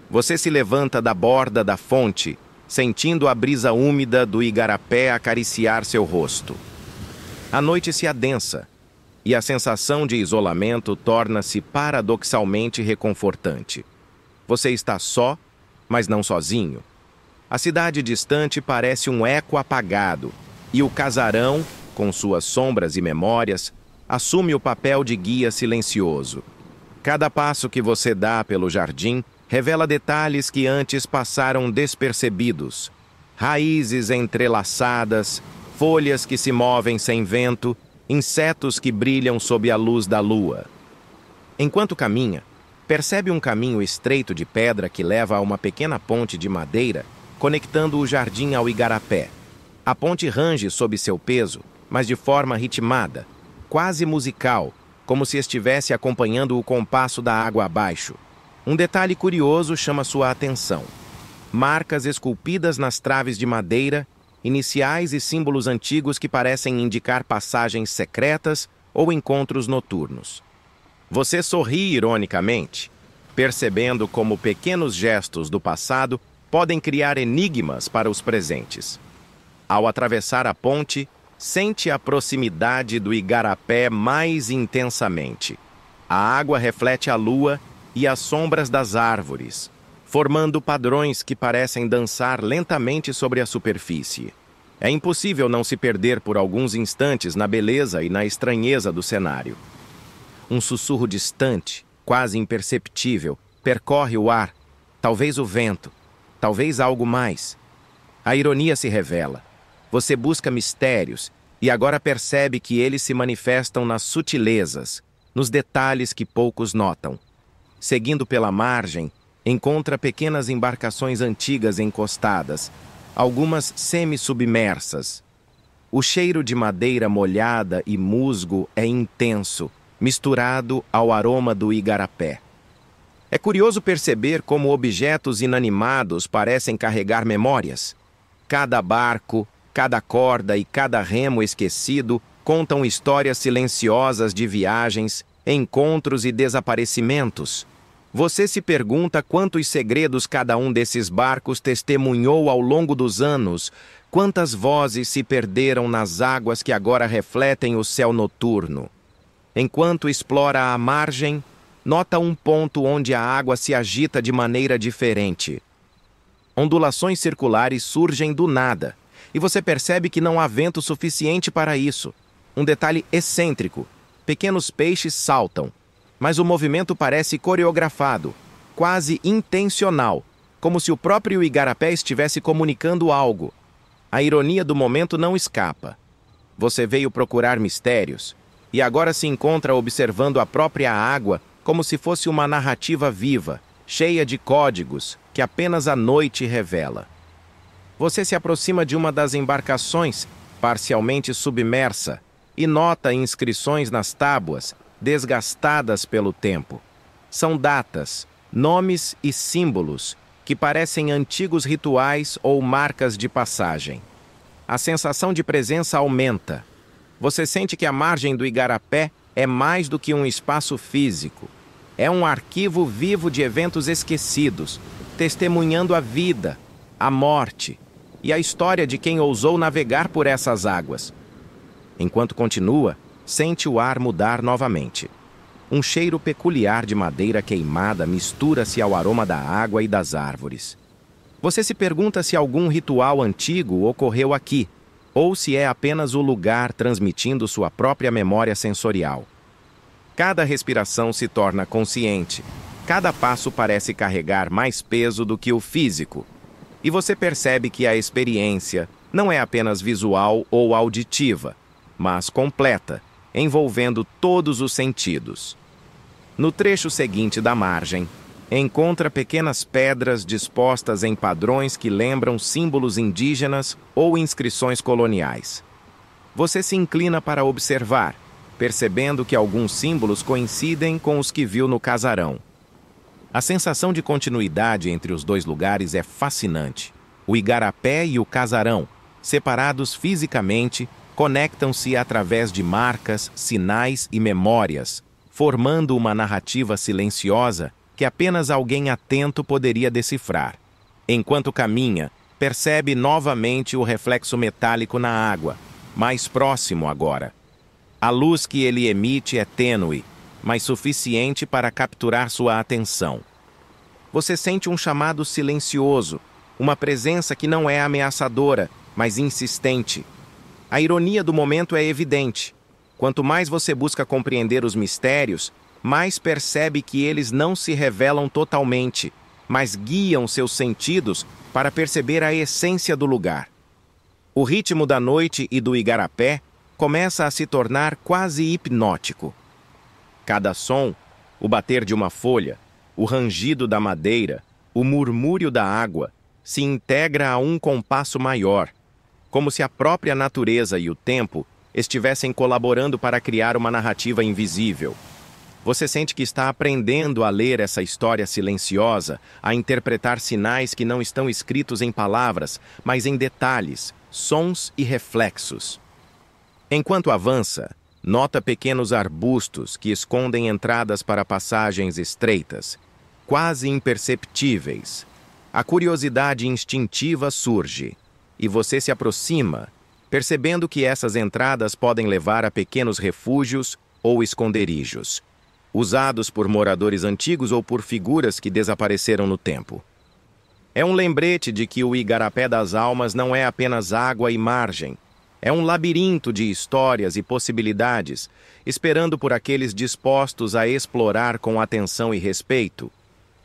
Você se levanta da borda da fonte, sentindo a brisa úmida do igarapé acariciar seu rosto. A noite se adensa, e a sensação de isolamento torna-se paradoxalmente reconfortante. Você está só, mas não sozinho. A cidade distante parece um eco apagado, e o casarão, com suas sombras e memórias, assume o papel de guia silencioso. Cada passo que você dá pelo jardim revela detalhes que antes passaram despercebidos. Raízes entrelaçadas, folhas que se movem sem vento, insetos que brilham sob a luz da lua. Enquanto caminha, percebe um caminho estreito de pedra que leva a uma pequena ponte de madeira, conectando o jardim ao igarapé. A ponte range sob seu peso, mas de forma ritmada, quase musical, como se estivesse acompanhando o compasso da água abaixo. Um detalhe curioso chama sua atenção. Marcas esculpidas nas traves de madeira, iniciais e símbolos antigos que parecem indicar passagens secretas ou encontros noturnos. Você sorri ironicamente, percebendo como pequenos gestos do passado podem criar enigmas para os presentes. Ao atravessar a ponte, sente a proximidade do igarapé mais intensamente. A água reflete a lua e as sombras das árvores, formando padrões que parecem dançar lentamente sobre a superfície. É impossível não se perder por alguns instantes na beleza e na estranheza do cenário. Um sussurro distante, quase imperceptível, percorre o ar, talvez o vento, talvez algo mais. A ironia se revela. Você busca mistérios e agora percebe que eles se manifestam nas sutilezas, nos detalhes que poucos notam. Seguindo pela margem, encontra pequenas embarcações antigas encostadas, algumas semi-submersas. O cheiro de madeira molhada e musgo é intenso, misturado ao aroma do igarapé. É curioso perceber como objetos inanimados parecem carregar memórias. Cada barco, Cada corda e cada remo esquecido contam histórias silenciosas de viagens, encontros e desaparecimentos. Você se pergunta quantos segredos cada um desses barcos testemunhou ao longo dos anos, quantas vozes se perderam nas águas que agora refletem o céu noturno. Enquanto explora a margem, nota um ponto onde a água se agita de maneira diferente. Ondulações circulares surgem do nada, e você percebe que não há vento suficiente para isso. Um detalhe excêntrico: pequenos peixes saltam, mas o movimento parece coreografado, quase intencional, como se o próprio igarapé estivesse comunicando algo. A ironia do momento não escapa. Você veio procurar mistérios, e agora se encontra observando a própria água como se fosse uma narrativa viva, cheia de códigos que apenas a noite revela. Você se aproxima de uma das embarcações, parcialmente submersa, e nota inscrições nas tábuas, desgastadas pelo tempo. São datas, nomes e símbolos que parecem antigos rituais ou marcas de passagem. A sensação de presença aumenta. Você sente que a margem do igarapé é mais do que um espaço físico. É um arquivo vivo de eventos esquecidos, testemunhando a vida, a morte e a história de quem ousou navegar por essas águas. Enquanto continua, sente o ar mudar novamente. Um cheiro peculiar de madeira queimada mistura-se ao aroma da água e das árvores. Você se pergunta se algum ritual antigo ocorreu aqui, ou se é apenas o lugar transmitindo sua própria memória sensorial. Cada respiração se torna consciente. Cada passo parece carregar mais peso do que o físico. E você percebe que a experiência não é apenas visual ou auditiva, mas completa, envolvendo todos os sentidos. No trecho seguinte da margem, encontra pequenas pedras dispostas em padrões que lembram símbolos indígenas ou inscrições coloniais. Você se inclina para observar, percebendo que alguns símbolos coincidem com os que viu no casarão. A sensação de continuidade entre os dois lugares é fascinante. O igarapé e o casarão, separados fisicamente, conectam-se através de marcas, sinais e memórias, formando uma narrativa silenciosa que apenas alguém atento poderia decifrar. Enquanto caminha, percebe novamente o reflexo metálico na água, mais próximo agora. A luz que ele emite é tênue, mas suficiente para capturar sua atenção. Você sente um chamado silencioso, uma presença que não é ameaçadora, mas insistente. A ironia do momento é evidente. Quanto mais você busca compreender os mistérios, mais percebe que eles não se revelam totalmente, mas guiam seus sentidos para perceber a essência do lugar. O ritmo da noite e do igarapé começa a se tornar quase hipnótico. Cada som, o bater de uma folha, o rangido da madeira, o murmúrio da água, se integra a um compasso maior, como se a própria natureza e o tempo estivessem colaborando para criar uma narrativa invisível. Você sente que está aprendendo a ler essa história silenciosa, a interpretar sinais que não estão escritos em palavras, mas em detalhes, sons e reflexos. Enquanto avança, nota pequenos arbustos que escondem entradas para passagens estreitas, quase imperceptíveis. A curiosidade instintiva surge, e você se aproxima, percebendo que essas entradas podem levar a pequenos refúgios ou esconderijos, usados por moradores antigos ou por figuras que desapareceram no tempo. É um lembrete de que o igarapé das almas não é apenas água e margem. É um labirinto de histórias e possibilidades, esperando por aqueles dispostos a explorar com atenção e respeito.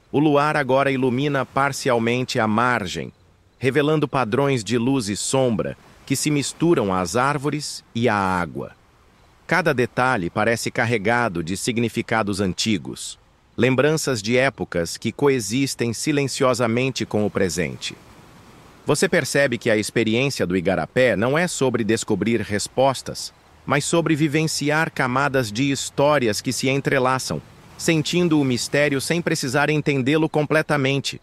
O luar agora ilumina parcialmente a margem, revelando padrões de luz e sombra que se misturam às árvores e à água. Cada detalhe parece carregado de significados antigos, lembranças de épocas que coexistem silenciosamente com o presente. Você percebe que a experiência do igarapé não é sobre descobrir respostas, mas sobre vivenciar camadas de histórias que se entrelaçam, sentindo o mistério sem precisar entendê-lo completamente.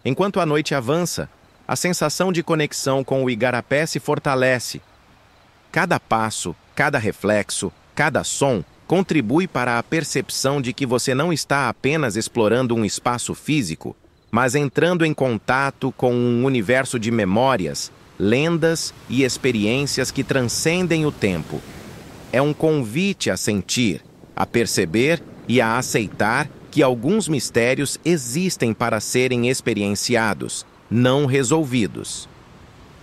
Enquanto a noite avança, A sensação de conexão com o igarapé se fortalece. Cada passo, cada reflexo, cada som contribui para a percepção de que você não está apenas explorando um espaço físico, mas entrando em contato com um universo de memórias, lendas e experiências que transcendem o tempo. É um convite a sentir, a perceber e a aceitar que alguns mistérios existem para serem experienciados, não resolvidos.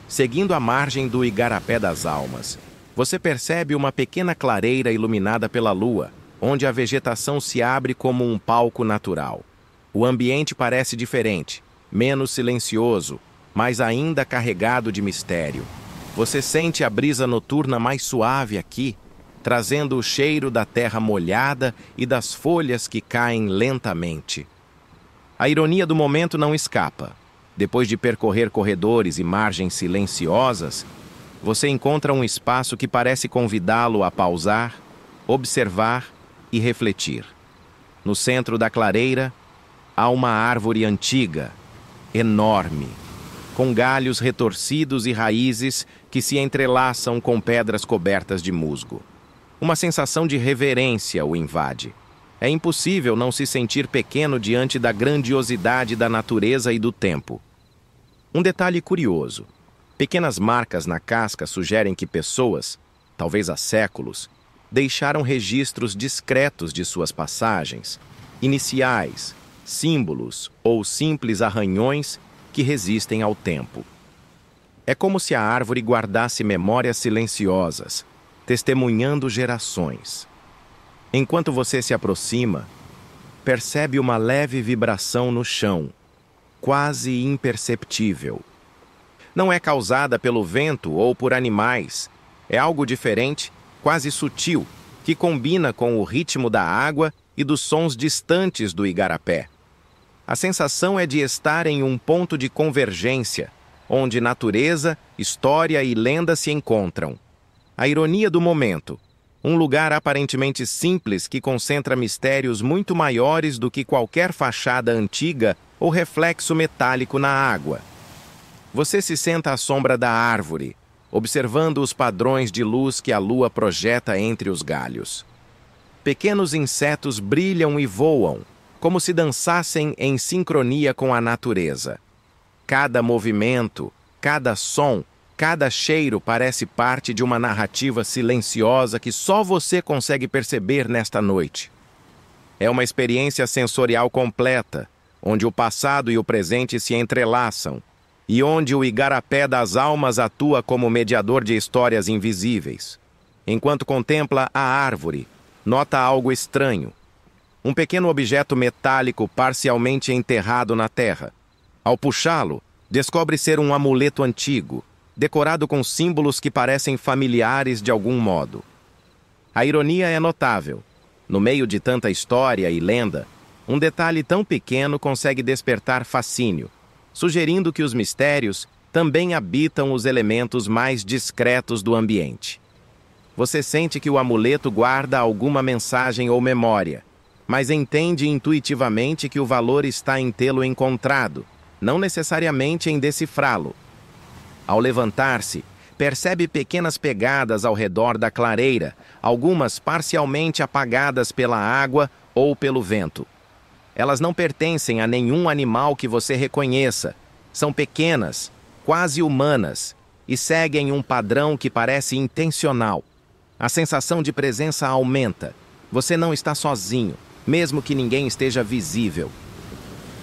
Seguindo a margem do Igarapé das Almas, você percebe uma pequena clareira iluminada pela lua, onde a vegetação se abre como um palco natural. O ambiente parece diferente, menos silencioso, mas ainda carregado de mistério. Você sente a brisa noturna mais suave aqui, trazendo o cheiro da terra molhada e das folhas que caem lentamente. A ironia do momento não escapa. Depois de percorrer corredores e margens silenciosas, você encontra um espaço que parece convidá-lo a pausar, observar e refletir. No centro da clareira, há uma árvore antiga, enorme, com galhos retorcidos e raízes que se entrelaçam com pedras cobertas de musgo. Uma sensação de reverência o invade. É impossível não se sentir pequeno diante da grandiosidade da natureza e do tempo. Um detalhe curioso. Pequenas marcas na casca sugerem que pessoas, talvez há séculos, deixaram registros discretos de suas passagens, iniciais, símbolos ou simples arranhões que resistem ao tempo. É como se a árvore guardasse memórias silenciosas, testemunhando gerações. Enquanto você se aproxima, percebe uma leve vibração no chão, quase imperceptível. Não é causada pelo vento ou por animais. É algo diferente, quase sutil, que combina com o ritmo da água e dos sons distantes do igarapé. A sensação é de estar em um ponto de convergência, onde natureza, história e lenda se encontram. A ironia do momento. Um lugar aparentemente simples que concentra mistérios muito maiores do que qualquer fachada antiga ou reflexo metálico na água. Você se senta à sombra da árvore, observando os padrões de luz que a lua projeta entre os galhos. Pequenos insetos brilham e voam, como se dançassem em sincronia com a natureza. Cada movimento, cada som, cada cheiro parece parte de uma narrativa silenciosa que só você consegue perceber nesta noite. É uma experiência sensorial completa, onde o passado e o presente se entrelaçam, e onde o igarapé das almas atua como mediador de histórias invisíveis. Enquanto contempla a árvore, nota algo estranho. Um pequeno objeto metálico parcialmente enterrado na terra. Ao puxá-lo, descobre ser um amuleto antigo, decorado com símbolos que parecem familiares de algum modo. A ironia é notável. No meio de tanta história e lenda, um detalhe tão pequeno consegue despertar fascínio, sugerindo que os mistérios também habitam os elementos mais discretos do ambiente. Você sente que o amuleto guarda alguma mensagem ou memória, mas entende intuitivamente que o valor está em tê-lo encontrado, não necessariamente em decifrá-lo. Ao levantar-se, percebe pequenas pegadas ao redor da clareira, algumas parcialmente apagadas pela água ou pelo vento. Elas não pertencem a nenhum animal que você reconheça. São pequenas, quase humanas, e seguem um padrão que parece intencional. A sensação de presença aumenta. Você não está sozinho, mesmo que ninguém esteja visível.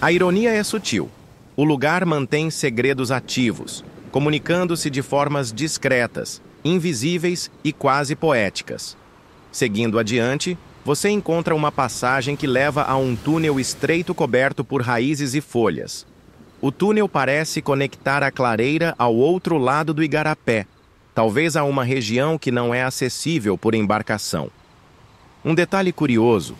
A ironia é sutil. O lugar mantém segredos ativos, comunicando-se de formas discretas, invisíveis e quase poéticas. Seguindo adiante, você encontra uma passagem que leva a um túnel estreito coberto por raízes e folhas. O túnel parece conectar a clareira ao outro lado do igarapé, talvez a uma região que não é acessível por embarcação. Um detalhe curioso: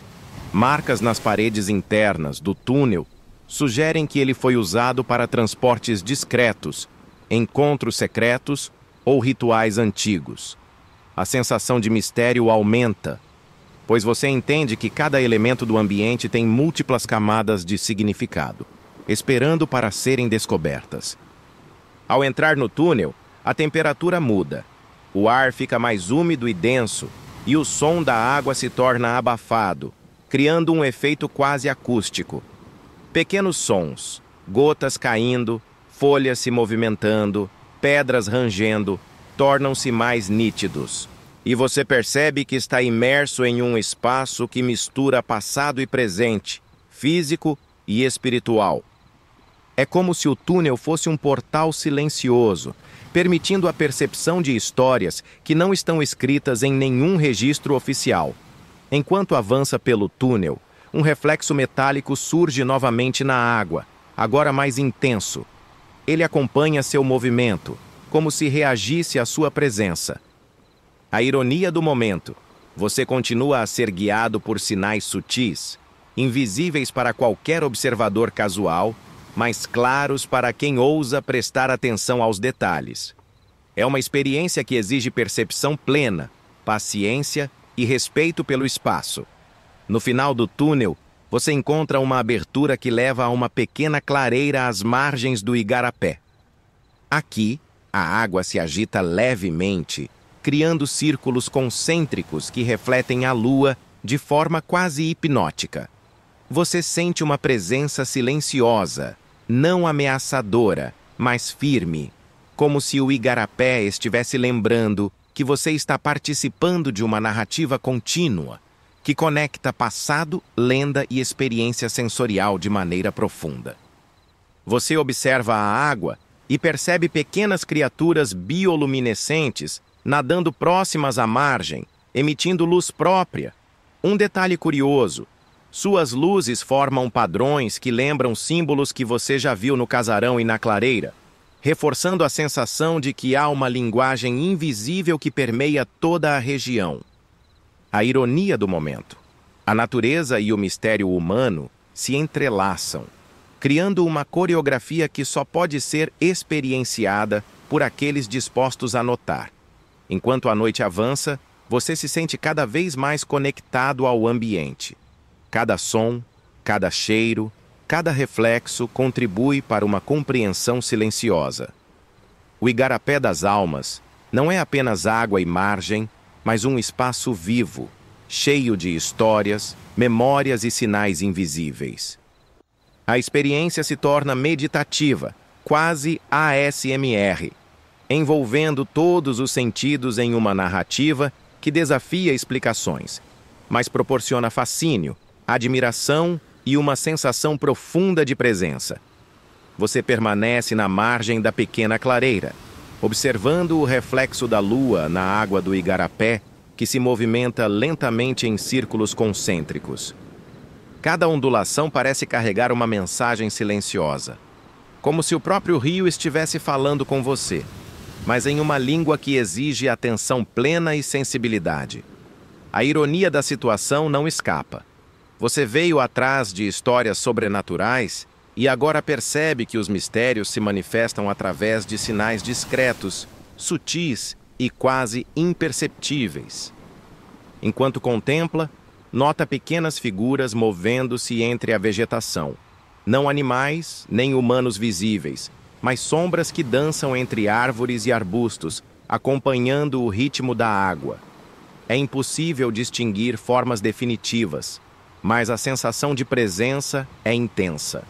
marcas nas paredes internas do túnel sugerem que ele foi usado para transportes discretos, encontros secretos ou rituais antigos. A sensação de mistério aumenta, pois você entende que cada elemento do ambiente tem múltiplas camadas de significado, esperando para serem descobertas. Ao entrar no túnel, a temperatura muda. O ar fica mais úmido e denso, e o som da água se torna abafado, criando um efeito quase acústico. Pequenos sons, gotas caindo, folhas se movimentando, pedras rangendo, tornam-se mais nítidos. E você percebe que está imerso em um espaço que mistura passado e presente, físico e espiritual. É como se o túnel fosse um portal silencioso, permitindo a percepção de histórias que não estão escritas em nenhum registro oficial. Enquanto avança pelo túnel, um reflexo metálico surge novamente na água, agora mais intenso. Ele acompanha seu movimento, como se reagisse à sua presença. A ironia do momento. Você continua a ser guiado por sinais sutis, invisíveis para qualquer observador casual, mas claros para quem ousa prestar atenção aos detalhes. É uma experiência que exige percepção plena, paciência e respeito pelo espaço. No final do túnel, você encontra uma abertura que leva a uma pequena clareira às margens do igarapé. Aqui, a água se agita levemente, criando círculos concêntricos que refletem a lua de forma quase hipnótica. Você sente uma presença silenciosa, não ameaçadora, mas firme, como se o igarapé estivesse lembrando que você está participando de uma narrativa contínua, que conecta passado, lenda e experiência sensorial de maneira profunda. Você observa a água e percebe pequenas criaturas bioluminescentes nadando próximas à margem, emitindo luz própria. Um detalhe curioso: suas luzes formam padrões que lembram símbolos que você já viu no casarão e na clareira, reforçando a sensação de que há uma linguagem invisível que permeia toda a região. A ironia do momento. A natureza e o mistério humano se entrelaçam, criando uma coreografia que só pode ser experienciada por aqueles dispostos a notar. Enquanto a noite avança, você se sente cada vez mais conectado ao ambiente. Cada som, cada cheiro, cada reflexo contribui para uma compreensão silenciosa. O igarapé das almas não é apenas água e margem, mas um espaço vivo, cheio de histórias, memórias e sinais invisíveis. A experiência se torna meditativa, quase ASMR, envolvendo todos os sentidos em uma narrativa que desafia explicações, mas proporciona fascínio, admiração e uma sensação profunda de presença. Você permanece na margem da pequena clareira, observando o reflexo da lua na água do igarapé, que se movimenta lentamente em círculos concêntricos. Cada ondulação parece carregar uma mensagem silenciosa, como se o próprio rio estivesse falando com você, mas em uma língua que exige atenção plena e sensibilidade. A ironia da situação não escapa. Você veio atrás de histórias sobrenaturais e agora percebe que os mistérios se manifestam através de sinais discretos, sutis e quase imperceptíveis. Enquanto contempla, nota pequenas figuras movendo-se entre a vegetação. Não animais, nem humanos visíveis, mas sombras que dançam entre árvores e arbustos, acompanhando o ritmo da água. É impossível distinguir formas definitivas, mas a sensação de presença é intensa.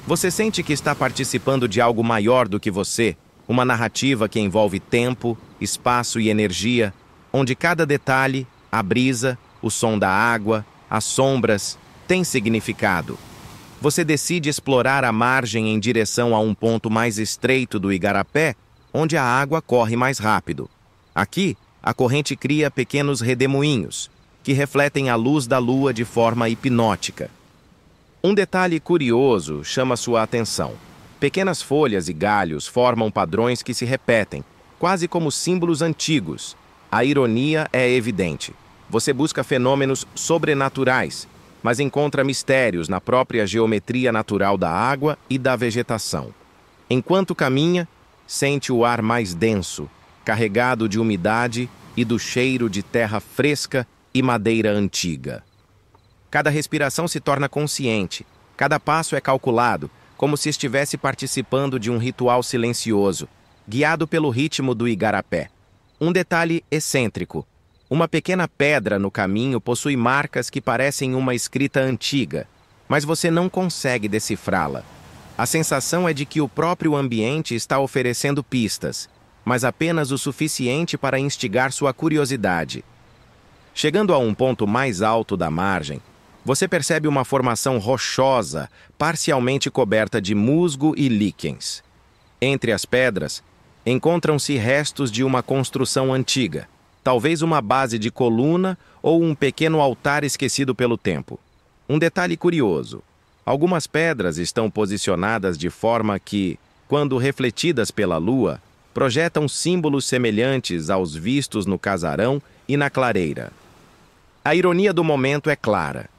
Você sente que está participando de algo maior do que você, uma narrativa que envolve tempo, espaço e energia, onde cada detalhe, a brisa, o som da água, as sombras, tem significado. Você decide explorar a margem em direção a um ponto mais estreito do igarapé, onde a água corre mais rápido. Aqui, a corrente cria pequenos redemoinhos, que refletem a luz da lua de forma hipnótica. Um detalhe curioso chama sua atenção. Pequenas folhas e galhos formam padrões que se repetem, quase como símbolos antigos. A ironia é evidente. Você busca fenômenos sobrenaturais, mas encontra mistérios na própria geometria natural da água e da vegetação. Enquanto caminha, sente o ar mais denso, carregado de umidade e do cheiro de terra fresca e madeira antiga. Cada respiração se torna consciente, cada passo é calculado, como se estivesse participando de um ritual silencioso, guiado pelo ritmo do igarapé. Um detalhe excêntrico: uma pequena pedra no caminho possui marcas que parecem uma escrita antiga, mas você não consegue decifrá-la. A sensação é de que o próprio ambiente está oferecendo pistas, mas apenas o suficiente para instigar sua curiosidade. Chegando a um ponto mais alto da margem, você percebe uma formação rochosa, parcialmente coberta de musgo e líquens. Entre as pedras, encontram-se restos de uma construção antiga, talvez uma base de coluna ou um pequeno altar esquecido pelo tempo. Um detalhe curioso: algumas pedras estão posicionadas de forma que, quando refletidas pela lua, projetam símbolos semelhantes aos vistos no casarão e na clareira. A ironia do momento é clara.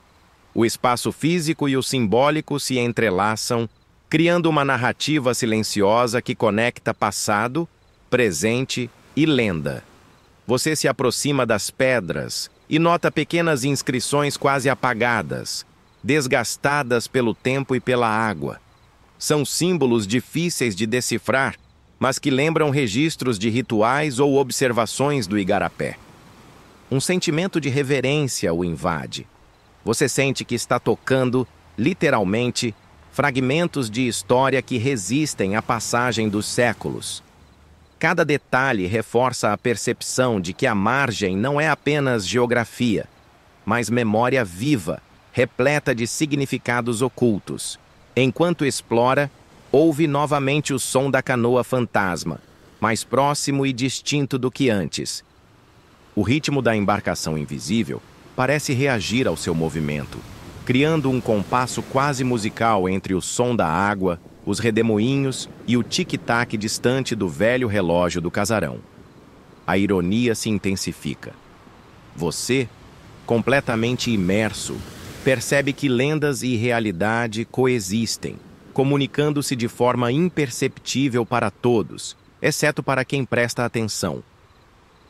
O espaço físico e o simbólico se entrelaçam, criando uma narrativa silenciosa que conecta passado, presente e lenda. Você se aproxima das pedras e nota pequenas inscrições quase apagadas, desgastadas pelo tempo e pela água. São símbolos difíceis de decifrar, mas que lembram registros de rituais ou observações do igarapé. Um sentimento de reverência o invade. Você sente que está tocando, literalmente, fragmentos de história que resistem à passagem dos séculos. Cada detalhe reforça a percepção de que a margem não é apenas geografia, mas memória viva, repleta de significados ocultos. Enquanto explora, ouve novamente o som da canoa fantasma, mais próximo e distinto do que antes. O ritmo da embarcação invisível parece reagir ao seu movimento, criando um compasso quase musical entre o som da água, os redemoinhos e o tic-tac distante do velho relógio do casarão. A ironia se intensifica. Você, completamente imerso, percebe que lendas e realidade coexistem, comunicando-se de forma imperceptível para todos, exceto para quem presta atenção.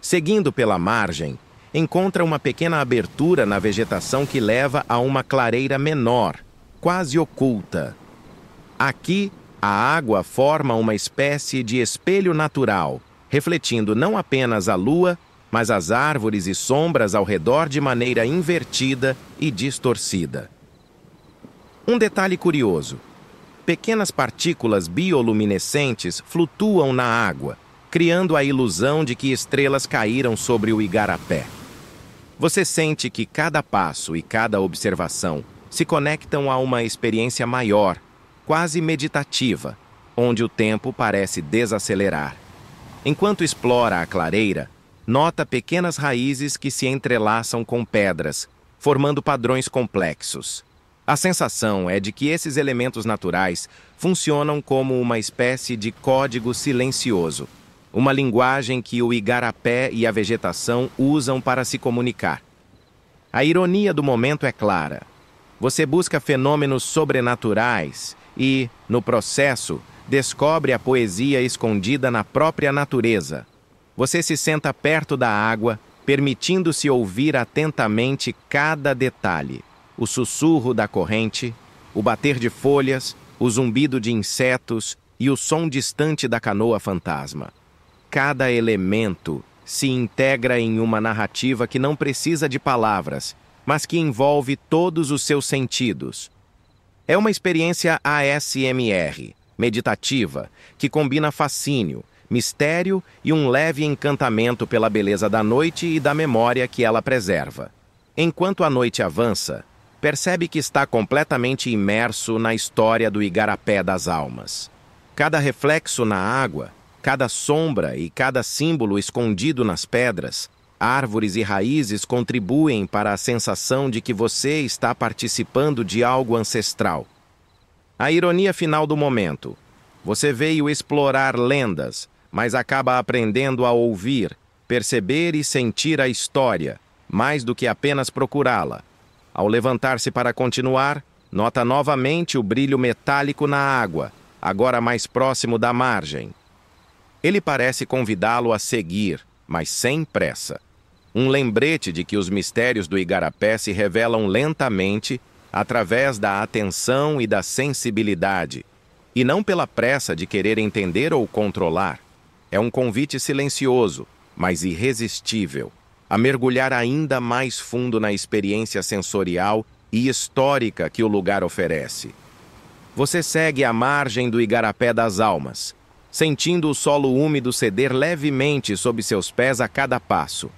Seguindo pela margem, encontra uma pequena abertura na vegetação que leva a uma clareira menor, quase oculta. Aqui, a água forma uma espécie de espelho natural, refletindo não apenas a lua, mas as árvores e sombras ao redor de maneira invertida e distorcida. Um detalhe curioso: pequenas partículas bioluminescentes flutuam na água, criando a ilusão de que estrelas caíram sobre o igarapé. Você sente que cada passo e cada observação se conectam a uma experiência maior, quase meditativa, onde o tempo parece desacelerar. Enquanto explora a clareira, nota pequenas raízes que se entrelaçam com pedras, formando padrões complexos. A sensação é de que esses elementos naturais funcionam como uma espécie de código silencioso, uma linguagem que o igarapé e a vegetação usam para se comunicar. A ironia do momento é clara. Você busca fenômenos sobrenaturais e, no processo, descobre a poesia escondida na própria natureza. Você se senta perto da água, permitindo-se ouvir atentamente cada detalhe: o sussurro da corrente, o bater de folhas, o zumbido de insetos e o som distante da canoa fantasma. Cada elemento se integra em uma narrativa que não precisa de palavras, mas que envolve todos os seus sentidos. É uma experiência ASMR, meditativa, que combina fascínio, mistério e um leve encantamento pela beleza da noite e da memória que ela preserva. Enquanto a noite avança, percebe que está completamente imerso na história do igarapé das almas. Cada reflexo na água, cada sombra e cada símbolo escondido nas pedras, árvores e raízes contribuem para a sensação de que você está participando de algo ancestral. A ironia final do momento: você veio explorar lendas, mas acaba aprendendo a ouvir, perceber e sentir a história, mais do que apenas procurá-la. Ao levantar-se para continuar, nota novamente o brilho metálico na água, agora mais próximo da margem. Ele parece convidá-lo a seguir, mas sem pressa. Um lembrete de que os mistérios do igarapé se revelam lentamente através da atenção e da sensibilidade, E não pela pressa de querer entender ou controlar. É um convite silencioso, mas irresistível, a mergulhar ainda mais fundo na experiência sensorial e histórica que o lugar oferece. Você segue a margem do Igarapé das Almas, sentindo o solo úmido ceder levemente sob seus pés a cada passo.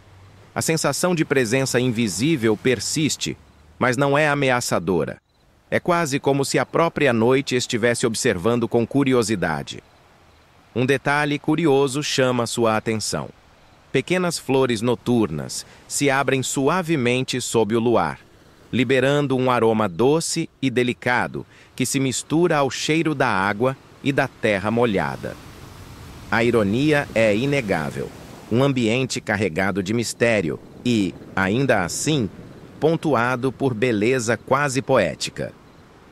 A sensação de presença invisível persiste, mas não é ameaçadora. É quase como se a própria noite estivesse observando com curiosidade. Um detalhe curioso chama sua atenção. Pequenas flores noturnas se abrem suavemente sob o luar, liberando um aroma doce e delicado que se mistura ao cheiro da água e da terra molhada. A ironia é inegável. Um ambiente carregado de mistério e, ainda assim, pontuado por beleza quase poética.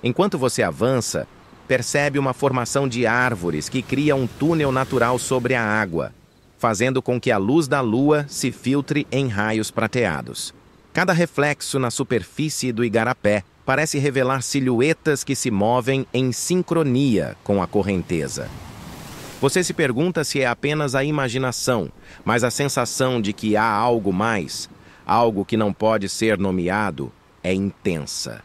Enquanto você avança, percebe uma formação de árvores que cria um túnel natural sobre a água, fazendo com que a luz da lua se filtre em raios prateados. Cada reflexo na superfície do Igarapé parece revelar silhuetas que se movem em sincronia com a correnteza. Você se pergunta se é apenas a imaginação, mas a sensação de que há algo mais, algo que não pode ser nomeado, é intensa.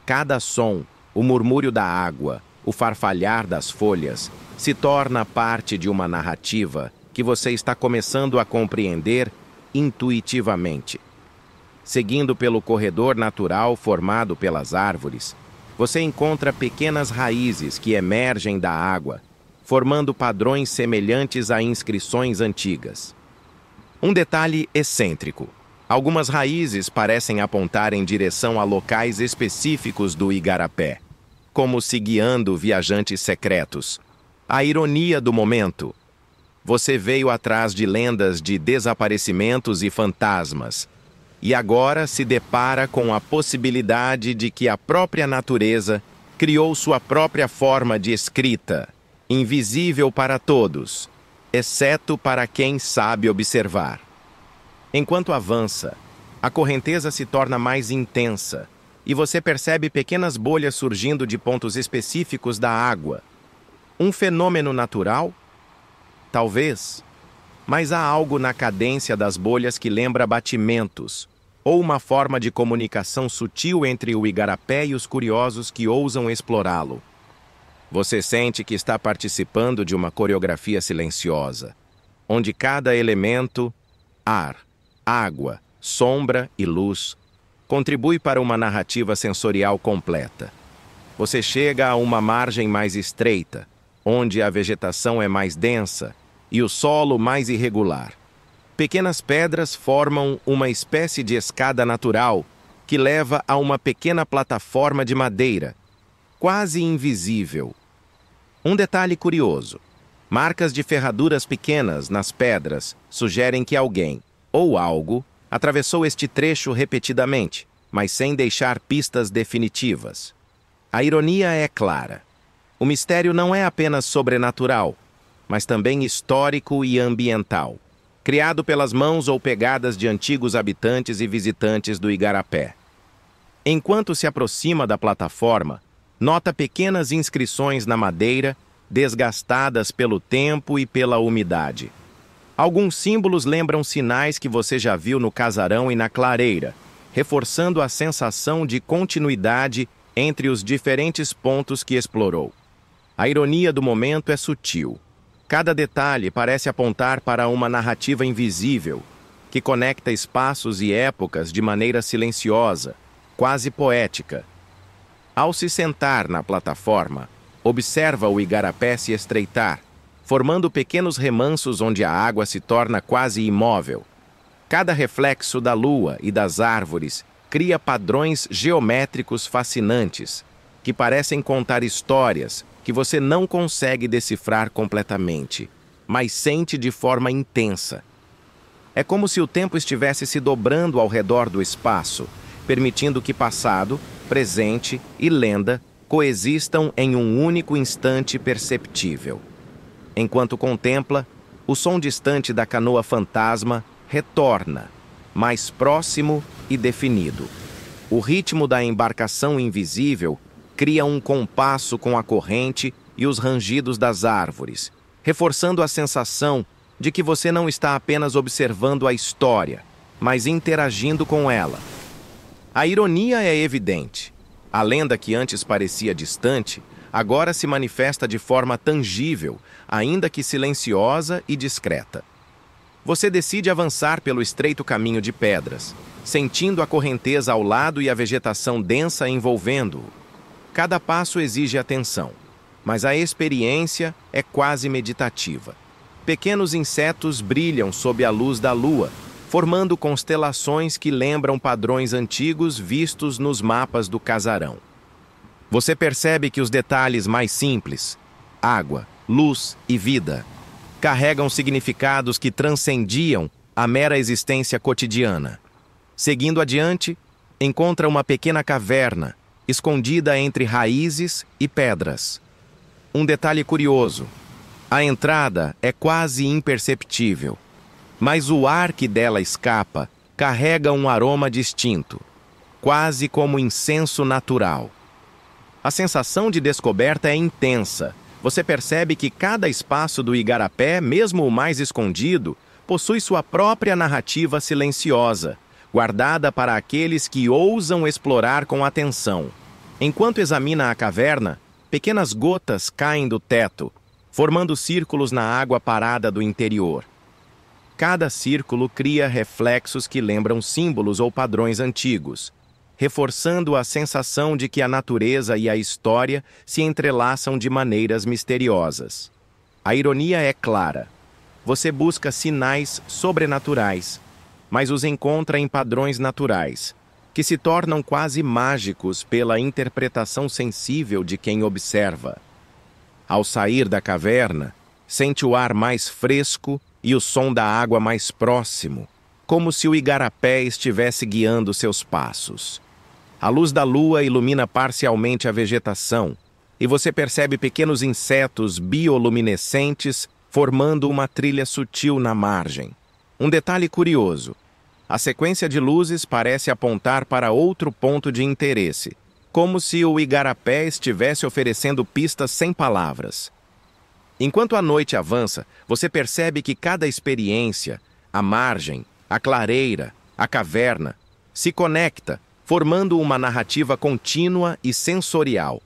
Cada som, o murmúrio da água, o farfalhar das folhas, se torna parte de uma narrativa que você está começando a compreender intuitivamente. Seguindo pelo corredor natural formado pelas árvores, você encontra pequenas raízes que emergem da água, formando padrões semelhantes a inscrições antigas. Um detalhe excêntrico. Algumas raízes parecem apontar em direção a locais específicos do Igarapé, como se guiando viajantes secretos. A ironia do momento. Você veio atrás de lendas de desaparecimentos e fantasmas, e agora se depara com a possibilidade de que a própria natureza criou sua própria forma de escrita, invisível para todos, exceto para quem sabe observar. Enquanto avança, a correnteza se torna mais intensa e você percebe pequenas bolhas surgindo de pontos específicos da água. Um fenômeno natural? Talvez. Mas há algo na cadência das bolhas que lembra batimentos, ou uma forma de comunicação sutil entre o Igarapé e os curiosos que ousam explorá-lo. Você sente que está participando de uma coreografia silenciosa, onde cada elemento, ar, água, sombra e luz, contribui para uma narrativa sensorial completa. Você chega a uma margem mais estreita, onde a vegetação é mais densa e o solo mais irregular. Pequenas pedras formam uma espécie de escada natural que leva a uma pequena plataforma de madeira, quase invisível. Um detalhe curioso. Marcas de ferraduras pequenas nas pedras sugerem que alguém, ou algo, atravessou este trecho repetidamente, mas sem deixar pistas definitivas. A ironia é clara. O mistério não é apenas sobrenatural, mas também histórico e ambiental, criado pelas mãos ou pegadas de antigos habitantes e visitantes do Igarapé. Enquanto se aproxima da plataforma, nota pequenas inscrições na madeira, desgastadas pelo tempo e pela umidade. Alguns símbolos lembram sinais que você já viu no casarão e na clareira, reforçando a sensação de continuidade entre os diferentes pontos que explorou. A ironia do momento é sutil. Cada detalhe parece apontar para uma narrativa invisível, que conecta espaços e épocas de maneira silenciosa, quase poética. Ao se sentar na plataforma, observa o Igarapé se estreitar, formando pequenos remansos onde a água se torna quase imóvel. Cada reflexo da lua e das árvores cria padrões geométricos fascinantes, que parecem contar histórias que você não consegue decifrar completamente, mas sente de forma intensa. É como se o tempo estivesse se dobrando ao redor do espaço, permitindo que passado, presente e lenda coexistam em um único instante perceptível. Enquanto contempla, o som distante da canoa fantasma retorna, mais próximo e definido. O ritmo da embarcação invisível cria um compasso com a corrente e os rangidos das árvores, reforçando a sensação de que você não está apenas observando a história, mas interagindo com ela. A ironia é evidente. A lenda que antes parecia distante, agora se manifesta de forma tangível, ainda que silenciosa e discreta. Você decide avançar pelo estreito caminho de pedras, sentindo a correnteza ao lado e a vegetação densa envolvendo-o. Cada passo exige atenção, mas a experiência é quase meditativa. Pequenos insetos brilham sob a luz da lua, formando constelações que lembram padrões antigos vistos nos mapas do casarão. Você percebe que os detalhes mais simples, água, luz e vida, carregam significados que transcendiam a mera existência cotidiana. Seguindo adiante, encontra uma pequena caverna, escondida entre raízes e pedras. Um detalhe curioso: a entrada é quase imperceptível, mas o ar que dela escapa carrega um aroma distinto, quase como incenso natural. A sensação de descoberta é intensa. Você percebe que cada espaço do igarapé, mesmo o mais escondido, possui sua própria narrativa silenciosa, guardada para aqueles que ousam explorar com atenção. Enquanto examina a caverna, pequenas gotas caem do teto, formando círculos na água parada do interior. Cada círculo cria reflexos que lembram símbolos ou padrões antigos, reforçando a sensação de que a natureza e a história se entrelaçam de maneiras misteriosas. A ironia é clara. Você busca sinais sobrenaturais, mas os encontra em padrões naturais, que se tornam quase mágicos pela interpretação sensível de quem observa. Ao sair da caverna, sente o ar mais fresco e o som da água mais próximo, como se o igarapé estivesse guiando seus passos. A luz da lua ilumina parcialmente a vegetação, e você percebe pequenos insetos bioluminescentes formando uma trilha sutil na margem. Um detalhe curioso: a sequência de luzes parece apontar para outro ponto de interesse, como se o igarapé estivesse oferecendo pistas sem palavras. Enquanto a noite avança, você percebe que cada experiência, a margem, a clareira, a caverna, se conecta, formando uma narrativa contínua e sensorial.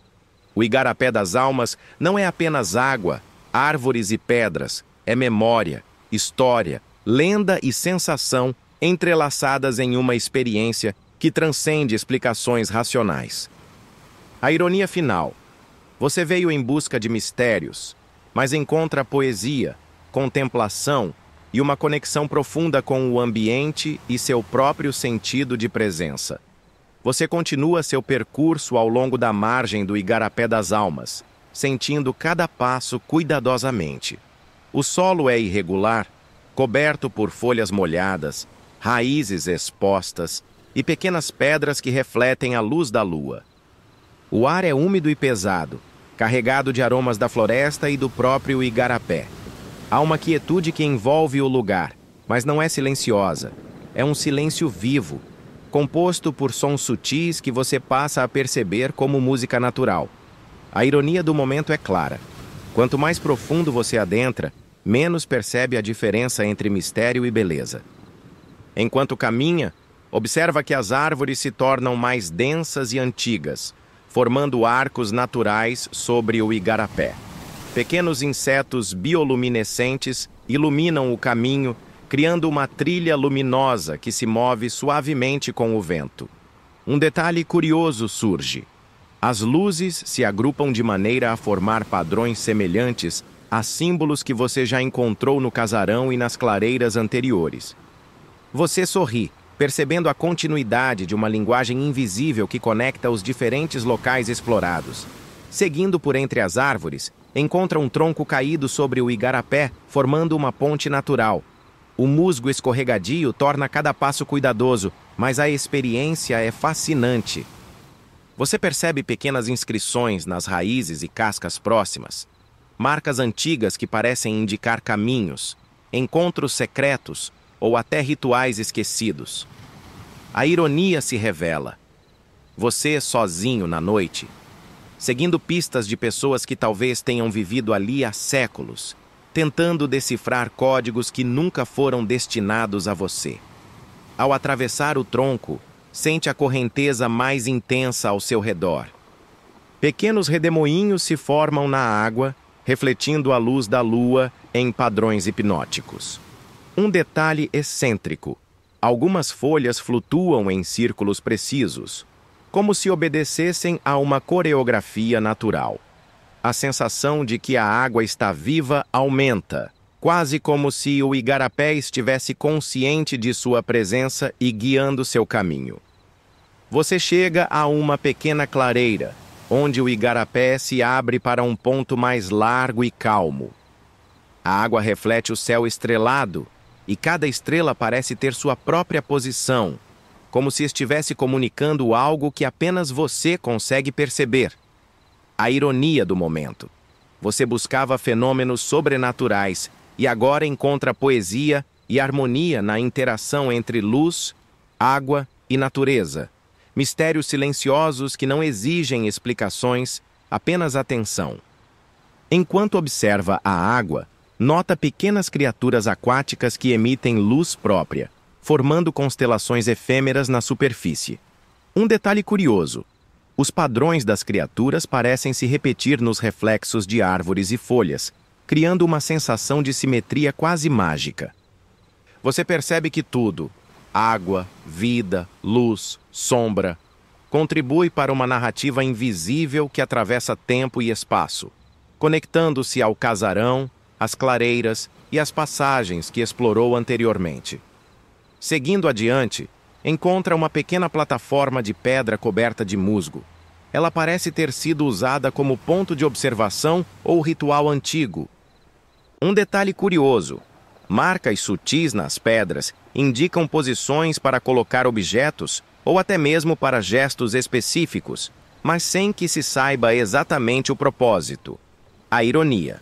O igarapé das almas não é apenas água, árvores e pedras, é memória, história, lenda e sensação entrelaçadas em uma experiência que transcende explicações racionais. A ironia final: você veio em busca de mistérios, mas encontra poesia, contemplação e uma conexão profunda com o ambiente e seu próprio sentido de presença. Você continua seu percurso ao longo da margem do igarapé das almas, sentindo cada passo cuidadosamente. O solo é irregular, coberto por folhas molhadas, raízes expostas e pequenas pedras que refletem a luz da lua. O ar é úmido e pesado, carregado de aromas da floresta e do próprio igarapé. Há uma quietude que envolve o lugar, mas não é silenciosa. É um silêncio vivo, composto por sons sutis que você passa a perceber como música natural. A ironia do momento é clara. Quanto mais profundo você adentra, menos percebe a diferença entre mistério e beleza. Enquanto caminha, observa que as árvores se tornam mais densas e antigas, formando arcos naturais sobre o igarapé. Pequenos insetos bioluminescentes iluminam o caminho, criando uma trilha luminosa que se move suavemente com o vento. Um detalhe curioso surge: as luzes se agrupam de maneira a formar padrões semelhantes a símbolos que você já encontrou no casarão e nas clareiras anteriores. Você sorri, percebendo a continuidade de uma linguagem invisível que conecta os diferentes locais explorados. Seguindo por entre as árvores, encontra um tronco caído sobre o igarapé, formando uma ponte natural. O musgo escorregadio torna cada passo cuidadoso, mas a experiência é fascinante. Você percebe pequenas inscrições nas raízes e cascas próximas, marcas antigas que parecem indicar caminhos, encontros secretos ou até rituais esquecidos. A ironia se revela. Você sozinho na noite, seguindo pistas de pessoas que talvez tenham vivido ali há séculos, tentando decifrar códigos que nunca foram destinados a você. Ao atravessar o tronco, sente a correnteza mais intensa ao seu redor. Pequenos redemoinhos se formam na água, refletindo a luz da lua em padrões hipnóticos. Um detalhe excêntrico: algumas folhas flutuam em círculos precisos, como se obedecessem a uma coreografia natural. A sensação de que a água está viva aumenta, quase como se o igarapé estivesse consciente de sua presença e guiando seu caminho. Você chega a uma pequena clareira, onde o igarapé se abre para um ponto mais largo e calmo. A água reflete o céu estrelado, e cada estrela parece ter sua própria posição, como se estivesse comunicando algo que apenas você consegue perceber. A ironia do momento. Você buscava fenômenos sobrenaturais e agora encontra poesia e harmonia na interação entre luz, água e natureza. Mistérios silenciosos que não exigem explicações, apenas atenção. Enquanto observa a água, nota pequenas criaturas aquáticas que emitem luz própria, formando constelações efêmeras na superfície. Um detalhe curioso: os padrões das criaturas parecem se repetir nos reflexos de árvores e folhas, criando uma sensação de simetria quase mágica. Você percebe que tudo, água, vida, luz, sombra, contribui para uma narrativa invisível que atravessa tempo e espaço, conectando-se ao casarão, às clareiras e às passagens que explorou anteriormente. Seguindo adiante, encontra uma pequena plataforma de pedra coberta de musgo. Ela parece ter sido usada como ponto de observação ou ritual antigo. Um detalhe curioso: marcas sutis nas pedras indicam posições para colocar objetos ou até mesmo para gestos específicos, mas sem que se saiba exatamente o propósito. A ironia.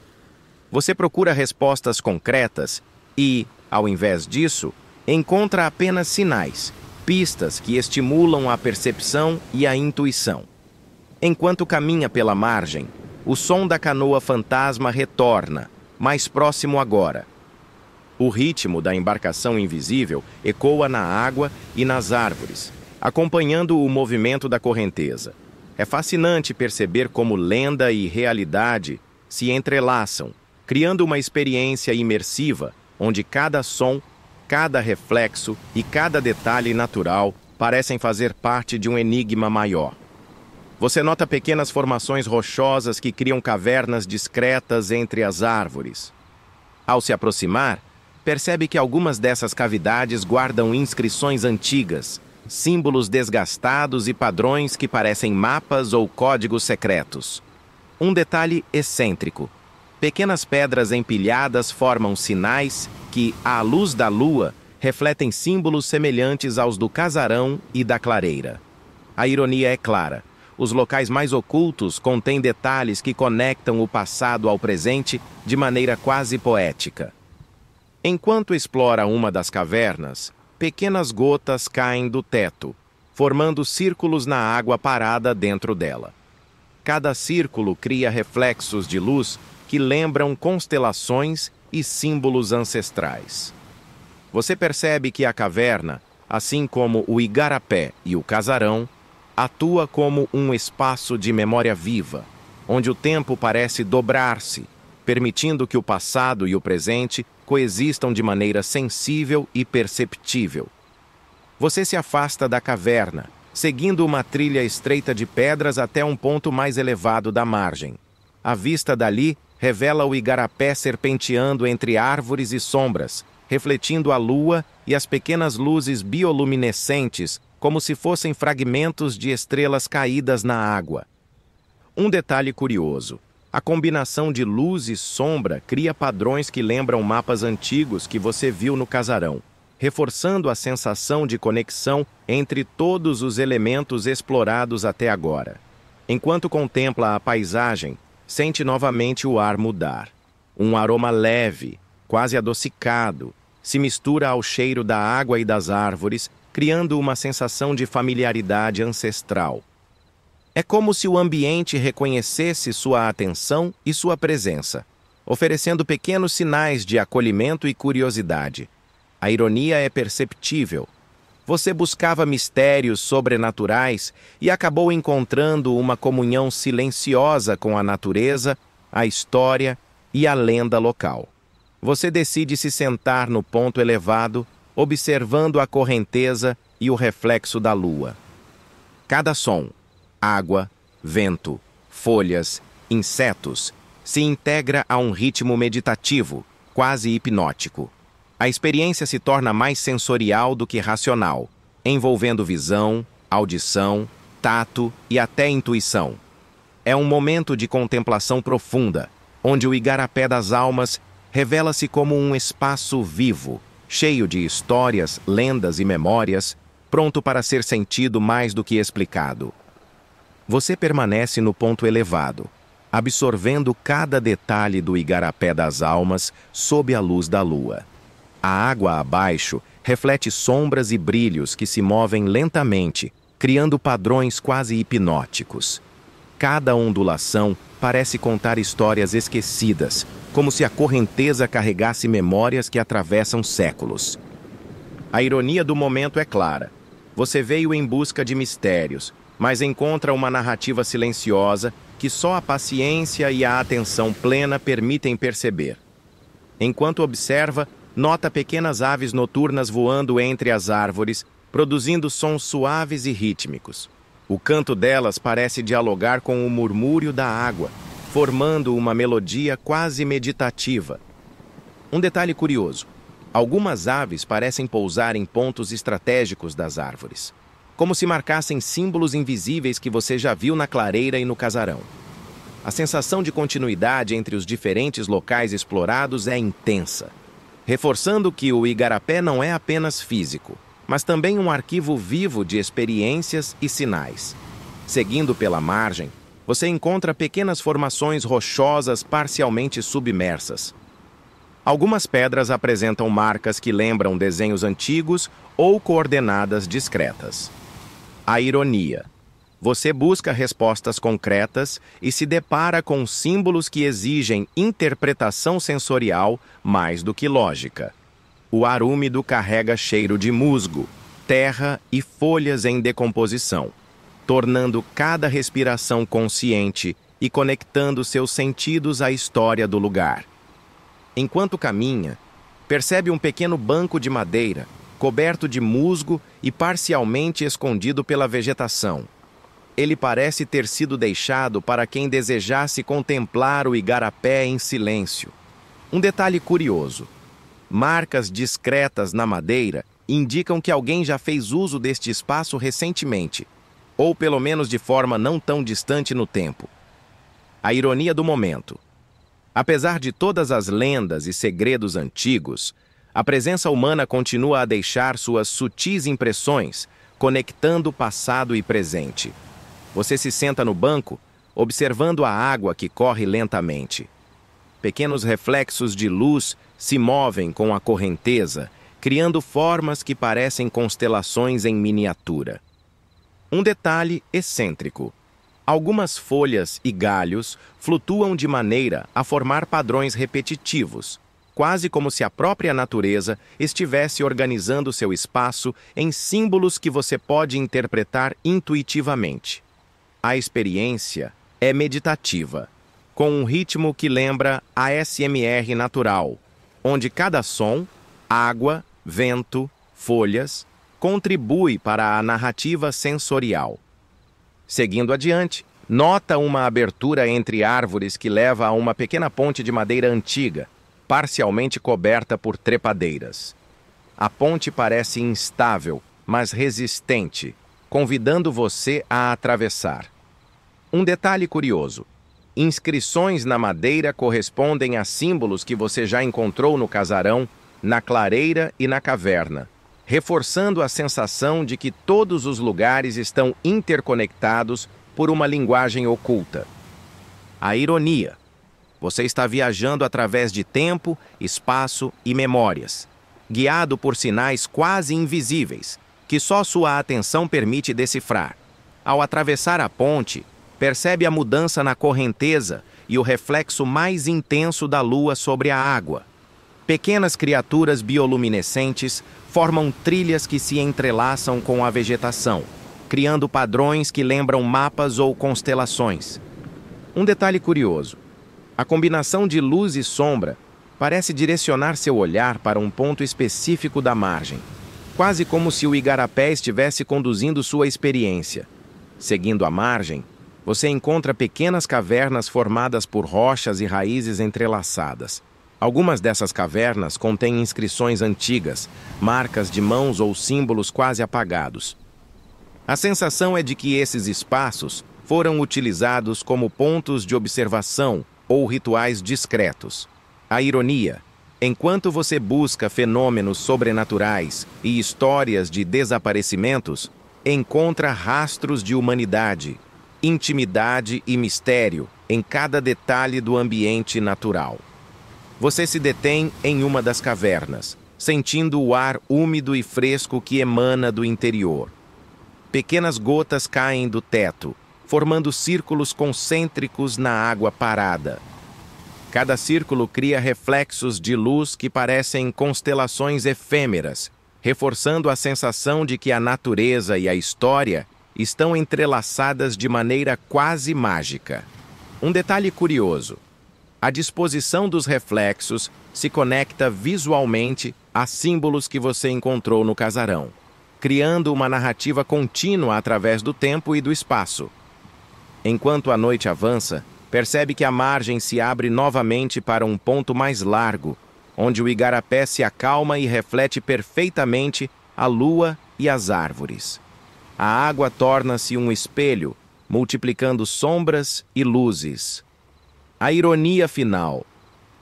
Você procura respostas concretas e, ao invés disso, encontra apenas sinais, pistas que estimulam a percepção e a intuição. Enquanto caminha pela margem, o som da canoa fantasma retorna, mais próximo agora. O ritmo da embarcação invisível ecoa na água e nas árvores, acompanhando o movimento da correnteza. É fascinante perceber como lenda e realidade se entrelaçam, criando uma experiência imersiva onde cada som, cada reflexo e cada detalhe natural parecem fazer parte de um enigma maior. Você nota pequenas formações rochosas que criam cavernas discretas entre as árvores. Ao se aproximar, percebe que algumas dessas cavidades guardam inscrições antigas, símbolos desgastados e padrões que parecem mapas ou códigos secretos. Um detalhe excêntrico: pequenas pedras empilhadas formam sinais que, à luz da lua, refletem símbolos semelhantes aos do casarão e da clareira. A ironia é clara: os locais mais ocultos contêm detalhes que conectam o passado ao presente de maneira quase poética. Enquanto explora uma das cavernas, pequenas gotas caem do teto, formando círculos na água parada dentro dela. Cada círculo cria reflexos de luz que lembram constelações e símbolos ancestrais. Você percebe que a caverna, assim como o igarapé e o casarão, atua como um espaço de memória viva, onde o tempo parece dobrar-se, permitindo que o passado e o presente coexistam de maneira sensível e perceptível. Você se afasta da caverna, seguindo uma trilha estreita de pedras até um ponto mais elevado da margem. A vista dali revela o igarapé serpenteando entre árvores e sombras, refletindo a lua e as pequenas luzes bioluminescentes, como se fossem fragmentos de estrelas caídas na água. Um detalhe curioso: a combinação de luz e sombra cria padrões que lembram mapas antigos que você viu no casarão, reforçando a sensação de conexão entre todos os elementos explorados até agora. Enquanto contempla a paisagem, sente novamente o ar mudar. Um aroma leve, quase adocicado, se mistura ao cheiro da água e das árvores, criando uma sensação de familiaridade ancestral. É como se o ambiente reconhecesse sua atenção e sua presença, oferecendo pequenos sinais de acolhimento e curiosidade. A ironia é perceptível. Você buscava mistérios sobrenaturais e acabou encontrando uma comunhão silenciosa com a natureza, a história e a lenda local. Você decide se sentar no ponto elevado, observando a correnteza e o reflexo da lua. Cada som, água, vento, folhas, insetos, se integra a um ritmo meditativo, quase hipnótico. A experiência se torna mais sensorial do que racional, envolvendo visão, audição, tato e até intuição. É um momento de contemplação profunda, onde o Igarapé das Almas revela-se como um espaço vivo, cheio de histórias, lendas e memórias, pronto para ser sentido mais do que explicado. Você permanece no ponto elevado, absorvendo cada detalhe do Igarapé das Almas sob a luz da lua. A água abaixo reflete sombras e brilhos que se movem lentamente, criando padrões quase hipnóticos. Cada ondulação parece contar histórias esquecidas, como se a correnteza carregasse memórias que atravessam séculos. A ironia do momento é clara. Você veio em busca de mistérios, mas encontra uma narrativa silenciosa que só a paciência e a atenção plena permitem perceber. Enquanto observa, nota pequenas aves noturnas voando entre as árvores, produzindo sons suaves e rítmicos. O canto delas parece dialogar com o murmúrio da água, formando uma melodia quase meditativa. Um detalhe curioso: algumas aves parecem pousar em pontos estratégicos das árvores, como se marcassem símbolos invisíveis que você já viu na clareira e no casarão. A sensação de continuidade entre os diferentes locais explorados é intensa, reforçando que o Igarapé não é apenas físico, mas também um arquivo vivo de experiências e sinais. Seguindo pela margem, você encontra pequenas formações rochosas parcialmente submersas. Algumas pedras apresentam marcas que lembram desenhos antigos ou coordenadas discretas. A ironia. Você busca respostas concretas e se depara com símbolos que exigem interpretação sensorial mais do que lógica. O ar úmido carrega cheiro de musgo, terra e folhas em decomposição, tornando cada respiração consciente e conectando seus sentidos à história do lugar. Enquanto caminha, percebe um pequeno banco de madeira, coberto de musgo e parcialmente escondido pela vegetação. Ele parece ter sido deixado para quem desejasse contemplar o Igarapé em silêncio. Um detalhe curioso: marcas discretas na madeira indicam que alguém já fez uso deste espaço recentemente, ou pelo menos de forma não tão distante no tempo. A ironia do momento. Apesar de todas as lendas e segredos antigos, a presença humana continua a deixar suas sutis impressões, conectando passado e presente. Você se senta no banco, observando a água que corre lentamente. Pequenos reflexos de luz se movem com a correnteza, criando formas que parecem constelações em miniatura. Um detalhe excêntrico: algumas folhas e galhos flutuam de maneira a formar padrões repetitivos, quase como se a própria natureza estivesse organizando seu espaço em símbolos que você pode interpretar intuitivamente. A experiência é meditativa, com um ritmo que lembra ASMR natural, onde cada som, água, vento, folhas, contribui para a narrativa sensorial. Seguindo adiante, nota uma abertura entre árvores que leva a uma pequena ponte de madeira antiga, parcialmente coberta por trepadeiras. A ponte parece instável, mas resistente, convidando você a atravessar. Um detalhe curioso: inscrições na madeira correspondem a símbolos que você já encontrou no casarão, na clareira e na caverna, reforçando a sensação de que todos os lugares estão interconectados por uma linguagem oculta. A ironia. Você está viajando através de tempo, espaço e memórias, guiado por sinais quase invisíveis, que só sua atenção permite decifrar. Ao atravessar a ponte, percebe a mudança na correnteza e o reflexo mais intenso da lua sobre a água. Pequenas criaturas bioluminescentes formam trilhas que se entrelaçam com a vegetação, criando padrões que lembram mapas ou constelações. Um detalhe curioso: a combinação de luz e sombra parece direcionar seu olhar para um ponto específico da margem, quase como se o igarapé estivesse conduzindo sua experiência. Seguindo a margem, você encontra pequenas cavernas formadas por rochas e raízes entrelaçadas. Algumas dessas cavernas contêm inscrições antigas, marcas de mãos ou símbolos quase apagados. A sensação é de que esses espaços foram utilizados como pontos de observação ou rituais discretos. A ironia: enquanto você busca fenômenos sobrenaturais e histórias de desaparecimentos, encontra rastros de humanidade, intimidade e mistério em cada detalhe do ambiente natural. Você se detém em uma das cavernas, sentindo o ar úmido e fresco que emana do interior. Pequenas gotas caem do teto, formando círculos concêntricos na água parada. Cada círculo cria reflexos de luz que parecem constelações efêmeras, reforçando a sensação de que a natureza e a história estão entrelaçadas de maneira quase mágica. Um detalhe curioso: a disposição dos reflexos se conecta visualmente a símbolos que você encontrou no casarão, criando uma narrativa contínua através do tempo e do espaço. Enquanto a noite avança, percebe que a margem se abre novamente para um ponto mais largo, onde o igarapé se acalma e reflete perfeitamente a lua e as árvores. A água torna-se um espelho, multiplicando sombras e luzes. A ironia final: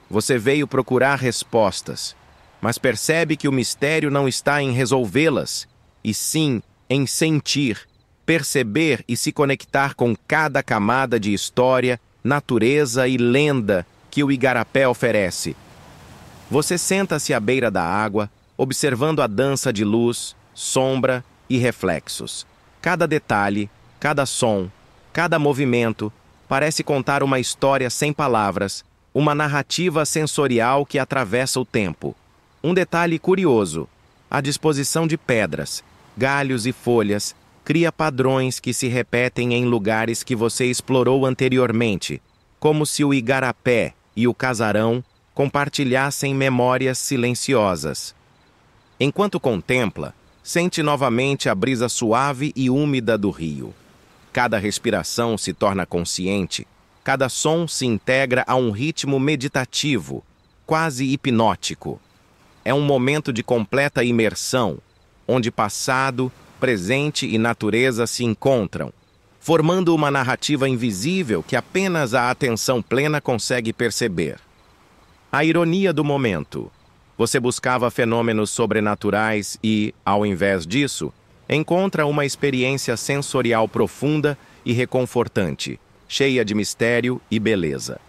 você veio procurar respostas, mas percebe que o mistério não está em resolvê-las, e sim em sentir, perceber e se conectar com cada camada de história, natureza e lenda que o igarapé oferece. Você senta-se à beira da água, observando a dança de luz, sombra e reflexos. Cada detalhe, cada som, cada movimento parece contar uma história sem palavras, uma narrativa sensorial que atravessa o tempo. Um detalhe curioso: a disposição de pedras, galhos e folhas cria padrões que se repetem em lugares que você explorou anteriormente, como se o igarapé e o casarão compartilhassem memórias silenciosas. Enquanto contempla, sente novamente a brisa suave e úmida do rio. Cada respiração se torna consciente, cada som se integra a um ritmo meditativo, quase hipnótico. É um momento de completa imersão, onde passado, presente e natureza se encontram, formando uma narrativa invisível que apenas a atenção plena consegue perceber. A ironia do momento: você buscava fenômenos sobrenaturais e, ao invés disso, encontra uma experiência sensorial profunda e reconfortante, cheia de mistério e beleza.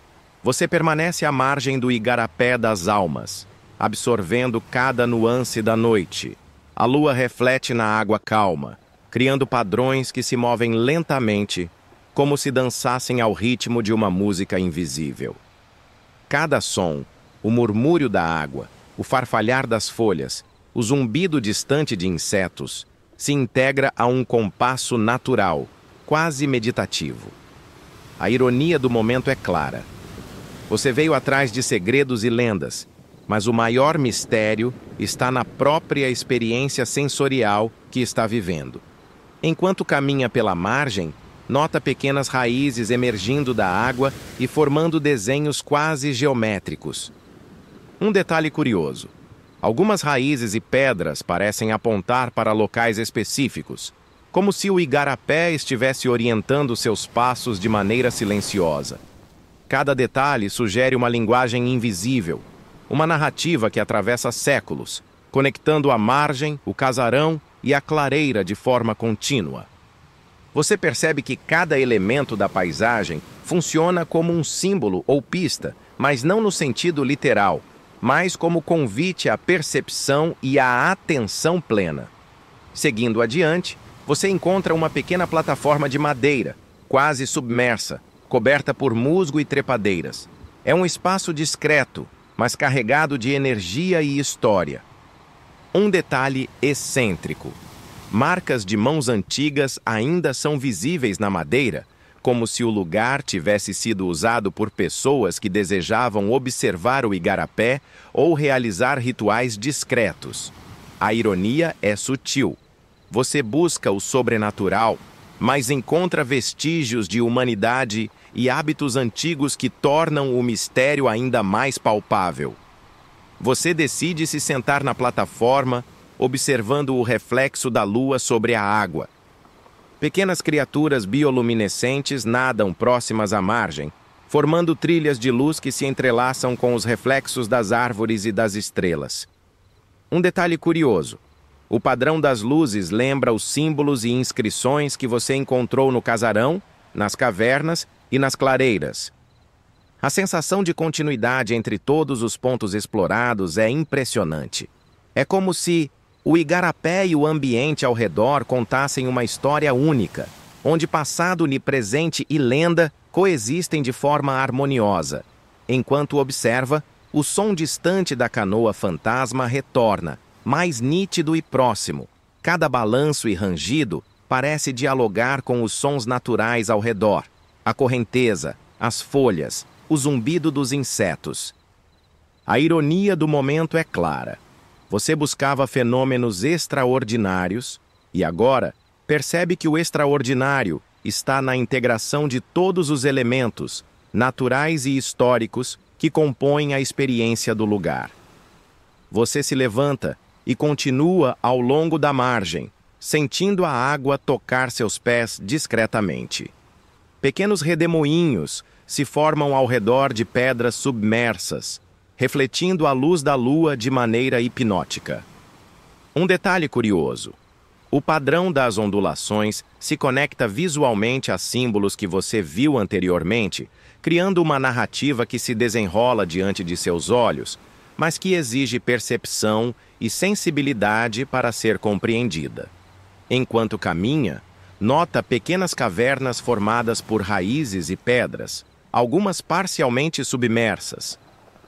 Você permanece à margem do igarapé das almas, absorvendo cada nuance da noite. A lua reflete na água calma, criando padrões que se movem lentamente, como se dançassem ao ritmo de uma música invisível. Cada som, o murmúrio da água, o farfalhar das folhas, o zumbido distante de insetos, se integra a um compasso natural, quase meditativo. A ironia do momento é clara. Você veio atrás de segredos e lendas, mas o maior mistério está na própria experiência sensorial que está vivendo. Enquanto caminha pela margem, nota pequenas raízes emergindo da água e formando desenhos quase geométricos. Um detalhe curioso: algumas raízes e pedras parecem apontar para locais específicos, como se o igarapé estivesse orientando seus passos de maneira silenciosa. Cada detalhe sugere uma linguagem invisível, uma narrativa que atravessa séculos, conectando a margem, o casarão e a clareira de forma contínua. Você percebe que cada elemento da paisagem funciona como um símbolo ou pista, mas não no sentido literal, mas como convite à percepção e à atenção plena. Seguindo adiante, você encontra uma pequena plataforma de madeira, quase submersa, coberta por musgo e trepadeiras. É um espaço discreto, mas carregado de energia e história. Um detalhe excêntrico. Marcas de mãos antigas ainda são visíveis na madeira, como se o lugar tivesse sido usado por pessoas que desejavam observar o igarapé ou realizar rituais discretos. A ironia é sutil. Você busca o sobrenatural, mas encontra vestígios de humanidade e hábitos antigos que tornam o mistério ainda mais palpável. Você decide se sentar na plataforma, observando o reflexo da lua sobre a água. Pequenas criaturas bioluminescentes nadam próximas à margem, formando trilhas de luz que se entrelaçam com os reflexos das árvores e das estrelas. Um detalhe curioso: o padrão das luzes lembra os símbolos e inscrições que você encontrou no casarão, nas cavernas e nas clareiras. A sensação de continuidade entre todos os pontos explorados é impressionante. É como se o igarapé e o ambiente ao redor contassem uma história única, onde passado, presente e lenda coexistem de forma harmoniosa. Enquanto observa, o som distante da canoa fantasma retorna, mais nítido e próximo. Cada balanço e rangido parece dialogar com os sons naturais ao redor: a correnteza, as folhas, o zumbido dos insetos. A ironia do momento é clara. Você buscava fenômenos extraordinários e agora percebe que o extraordinário está na integração de todos os elementos, naturais e históricos, que compõem a experiência do lugar. Você se levanta e continua ao longo da margem, sentindo a água tocar seus pés discretamente. Pequenos redemoinhos se formam ao redor de pedras submersas, refletindo a luz da lua de maneira hipnótica. Um detalhe curioso: o padrão das ondulações se conecta visualmente a símbolos que você viu anteriormente, criando uma narrativa que se desenrola diante de seus olhos, mas que exige percepção e sensibilidade para ser compreendida. Enquanto caminha, nota pequenas cavernas formadas por raízes e pedras, algumas parcialmente submersas.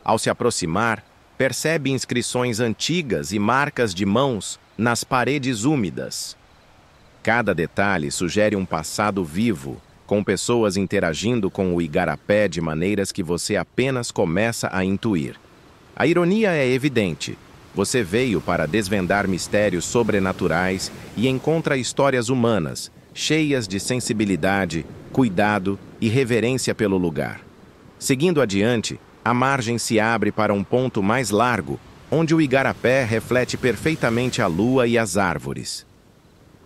Ao se aproximar, percebe inscrições antigas e marcas de mãos nas paredes úmidas. Cada detalhe sugere um passado vivo, com pessoas interagindo com o igarapé de maneiras que você apenas começa a intuir. A ironia é evidente. Você veio para desvendar mistérios sobrenaturais e encontra histórias humanas, cheias de sensibilidade, cuidado e reverência pelo lugar. Seguindo adiante, a margem se abre para um ponto mais largo, onde o igarapé reflete perfeitamente a lua e as árvores.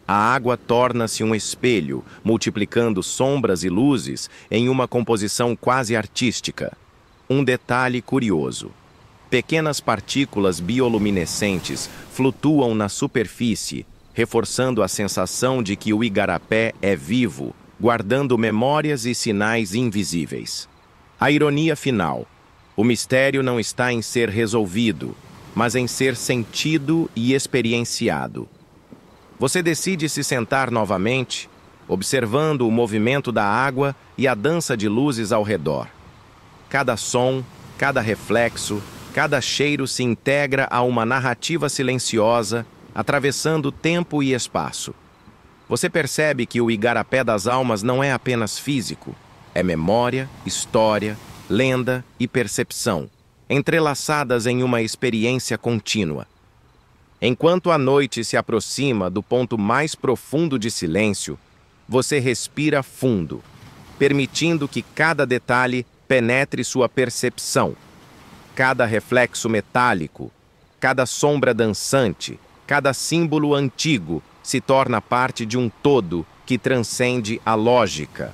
A água torna-se um espelho, multiplicando sombras e luzes em uma composição quase artística. Um detalhe curioso: pequenas partículas bioluminescentes flutuam na superfície, reforçando a sensação de que o igarapé é vivo, guardando memórias e sinais invisíveis. A ironia final: o mistério não está em ser resolvido, mas em ser sentido e experienciado. Você decide se sentar novamente, observando o movimento da água e a dança de luzes ao redor. Cada som, cada reflexo, cada cheiro se integra a uma narrativa silenciosa, atravessando tempo e espaço. Você percebe que o igarapé das almas não é apenas físico, é memória, história, lenda e percepção, entrelaçadas em uma experiência contínua. Enquanto a noite se aproxima do ponto mais profundo de silêncio, você respira fundo, permitindo que cada detalhe penetre sua percepção. Cada reflexo metálico, cada sombra dançante, cada símbolo antigo se torna parte de um todo que transcende a lógica.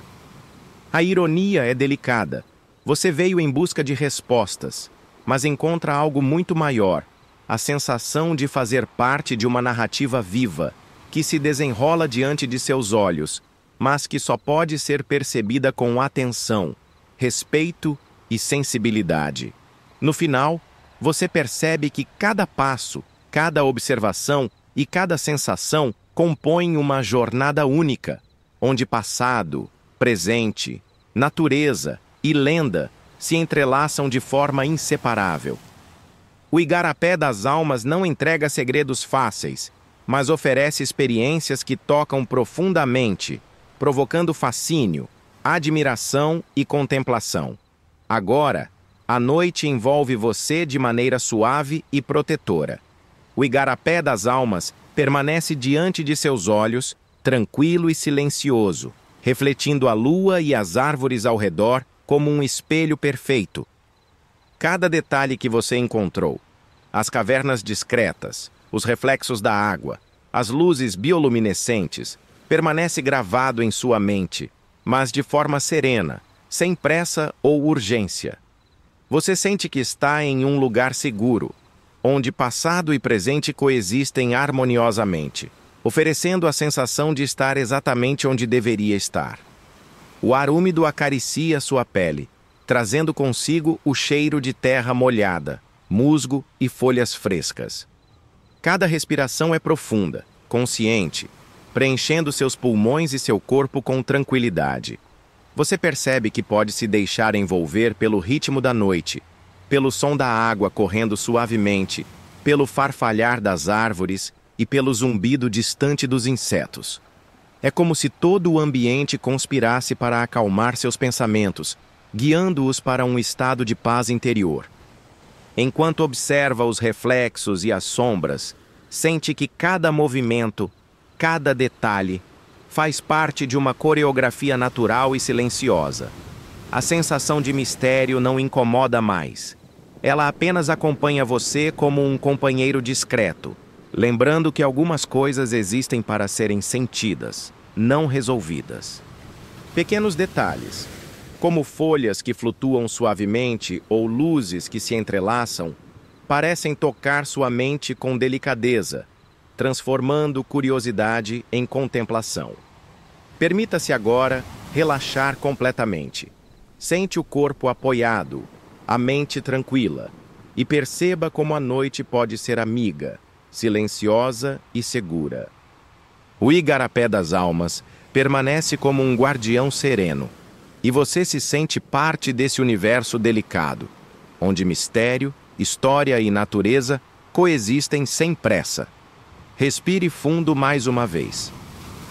A ironia é delicada. Você veio em busca de respostas, mas encontra algo muito maior: a sensação de fazer parte de uma narrativa viva, que se desenrola diante de seus olhos, mas que só pode ser percebida com atenção, respeito e sensibilidade. No final, você percebe que cada passo, cada observação e cada sensação compõem uma jornada única, onde passado, presente, natureza e lenda se entrelaçam de forma inseparável. O Igarapé das Almas não entrega segredos fáceis, mas oferece experiências que tocam profundamente, provocando fascínio, admiração e contemplação. Agora, a noite envolve você de maneira suave e protetora. O Igarapé das Almas permanece diante de seus olhos, tranquilo e silencioso, refletindo a lua e as árvores ao redor como um espelho perfeito. Cada detalhe que você encontrou, as cavernas discretas, os reflexos da água, as luzes bioluminescentes, permanece gravado em sua mente, mas de forma serena, sem pressa ou urgência. Você sente que está em um lugar seguro, onde passado e presente coexistem harmoniosamente, oferecendo a sensação de estar exatamente onde deveria estar. O ar úmido acaricia sua pele, trazendo consigo o cheiro de terra molhada, musgo e folhas frescas. Cada respiração é profunda, consciente, preenchendo seus pulmões e seu corpo com tranquilidade. Você percebe que pode se deixar envolver pelo ritmo da noite, pelo som da água correndo suavemente, pelo farfalhar das árvores e pelo zumbido distante dos insetos. É como se todo o ambiente conspirasse para acalmar seus pensamentos, guiando-os para um estado de paz interior. Enquanto observa os reflexos e as sombras, sente que cada movimento, cada detalhe, faz parte de uma coreografia natural e silenciosa. A sensação de mistério não incomoda mais. Ela apenas acompanha você como um companheiro discreto, lembrando que algumas coisas existem para serem sentidas, não resolvidas. Pequenos detalhes, como folhas que flutuam suavemente ou luzes que se entrelaçam, parecem tocar sua mente com delicadeza, transformando curiosidade em contemplação. Permita-se agora relaxar completamente. Sente o corpo apoiado, a mente tranquila, e perceba como a noite pode ser amiga, silenciosa e segura. O Igarapé das Almas permanece como um guardião sereno, e você se sente parte desse universo delicado, onde mistério, história e natureza coexistem sem pressa. Respire fundo mais uma vez.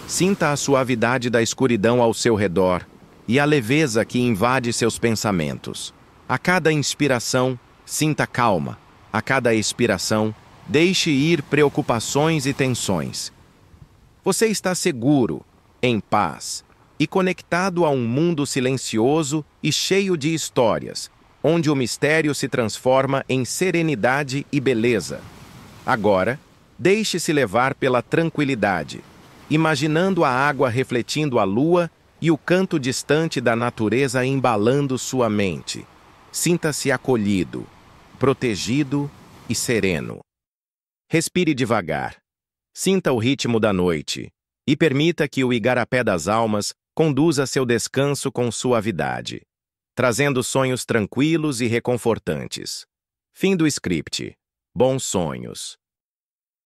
Sinta a suavidade da escuridão ao seu redor e a leveza que invade seus pensamentos. A cada inspiração, sinta calma. A cada expiração, deixe ir preocupações e tensões. Você está seguro, em paz e conectado a um mundo silencioso e cheio de histórias, onde o mistério se transforma em serenidade e beleza. Agora, deixe-se levar pela tranquilidade, imaginando a água refletindo a lua e o canto distante da natureza embalando sua mente. Sinta-se acolhido, protegido e sereno. Respire devagar. Sinta o ritmo da noite e permita que o Igarapé das Almas conduza seu descanso com suavidade, trazendo sonhos tranquilos e reconfortantes. Fim do script. Bons sonhos.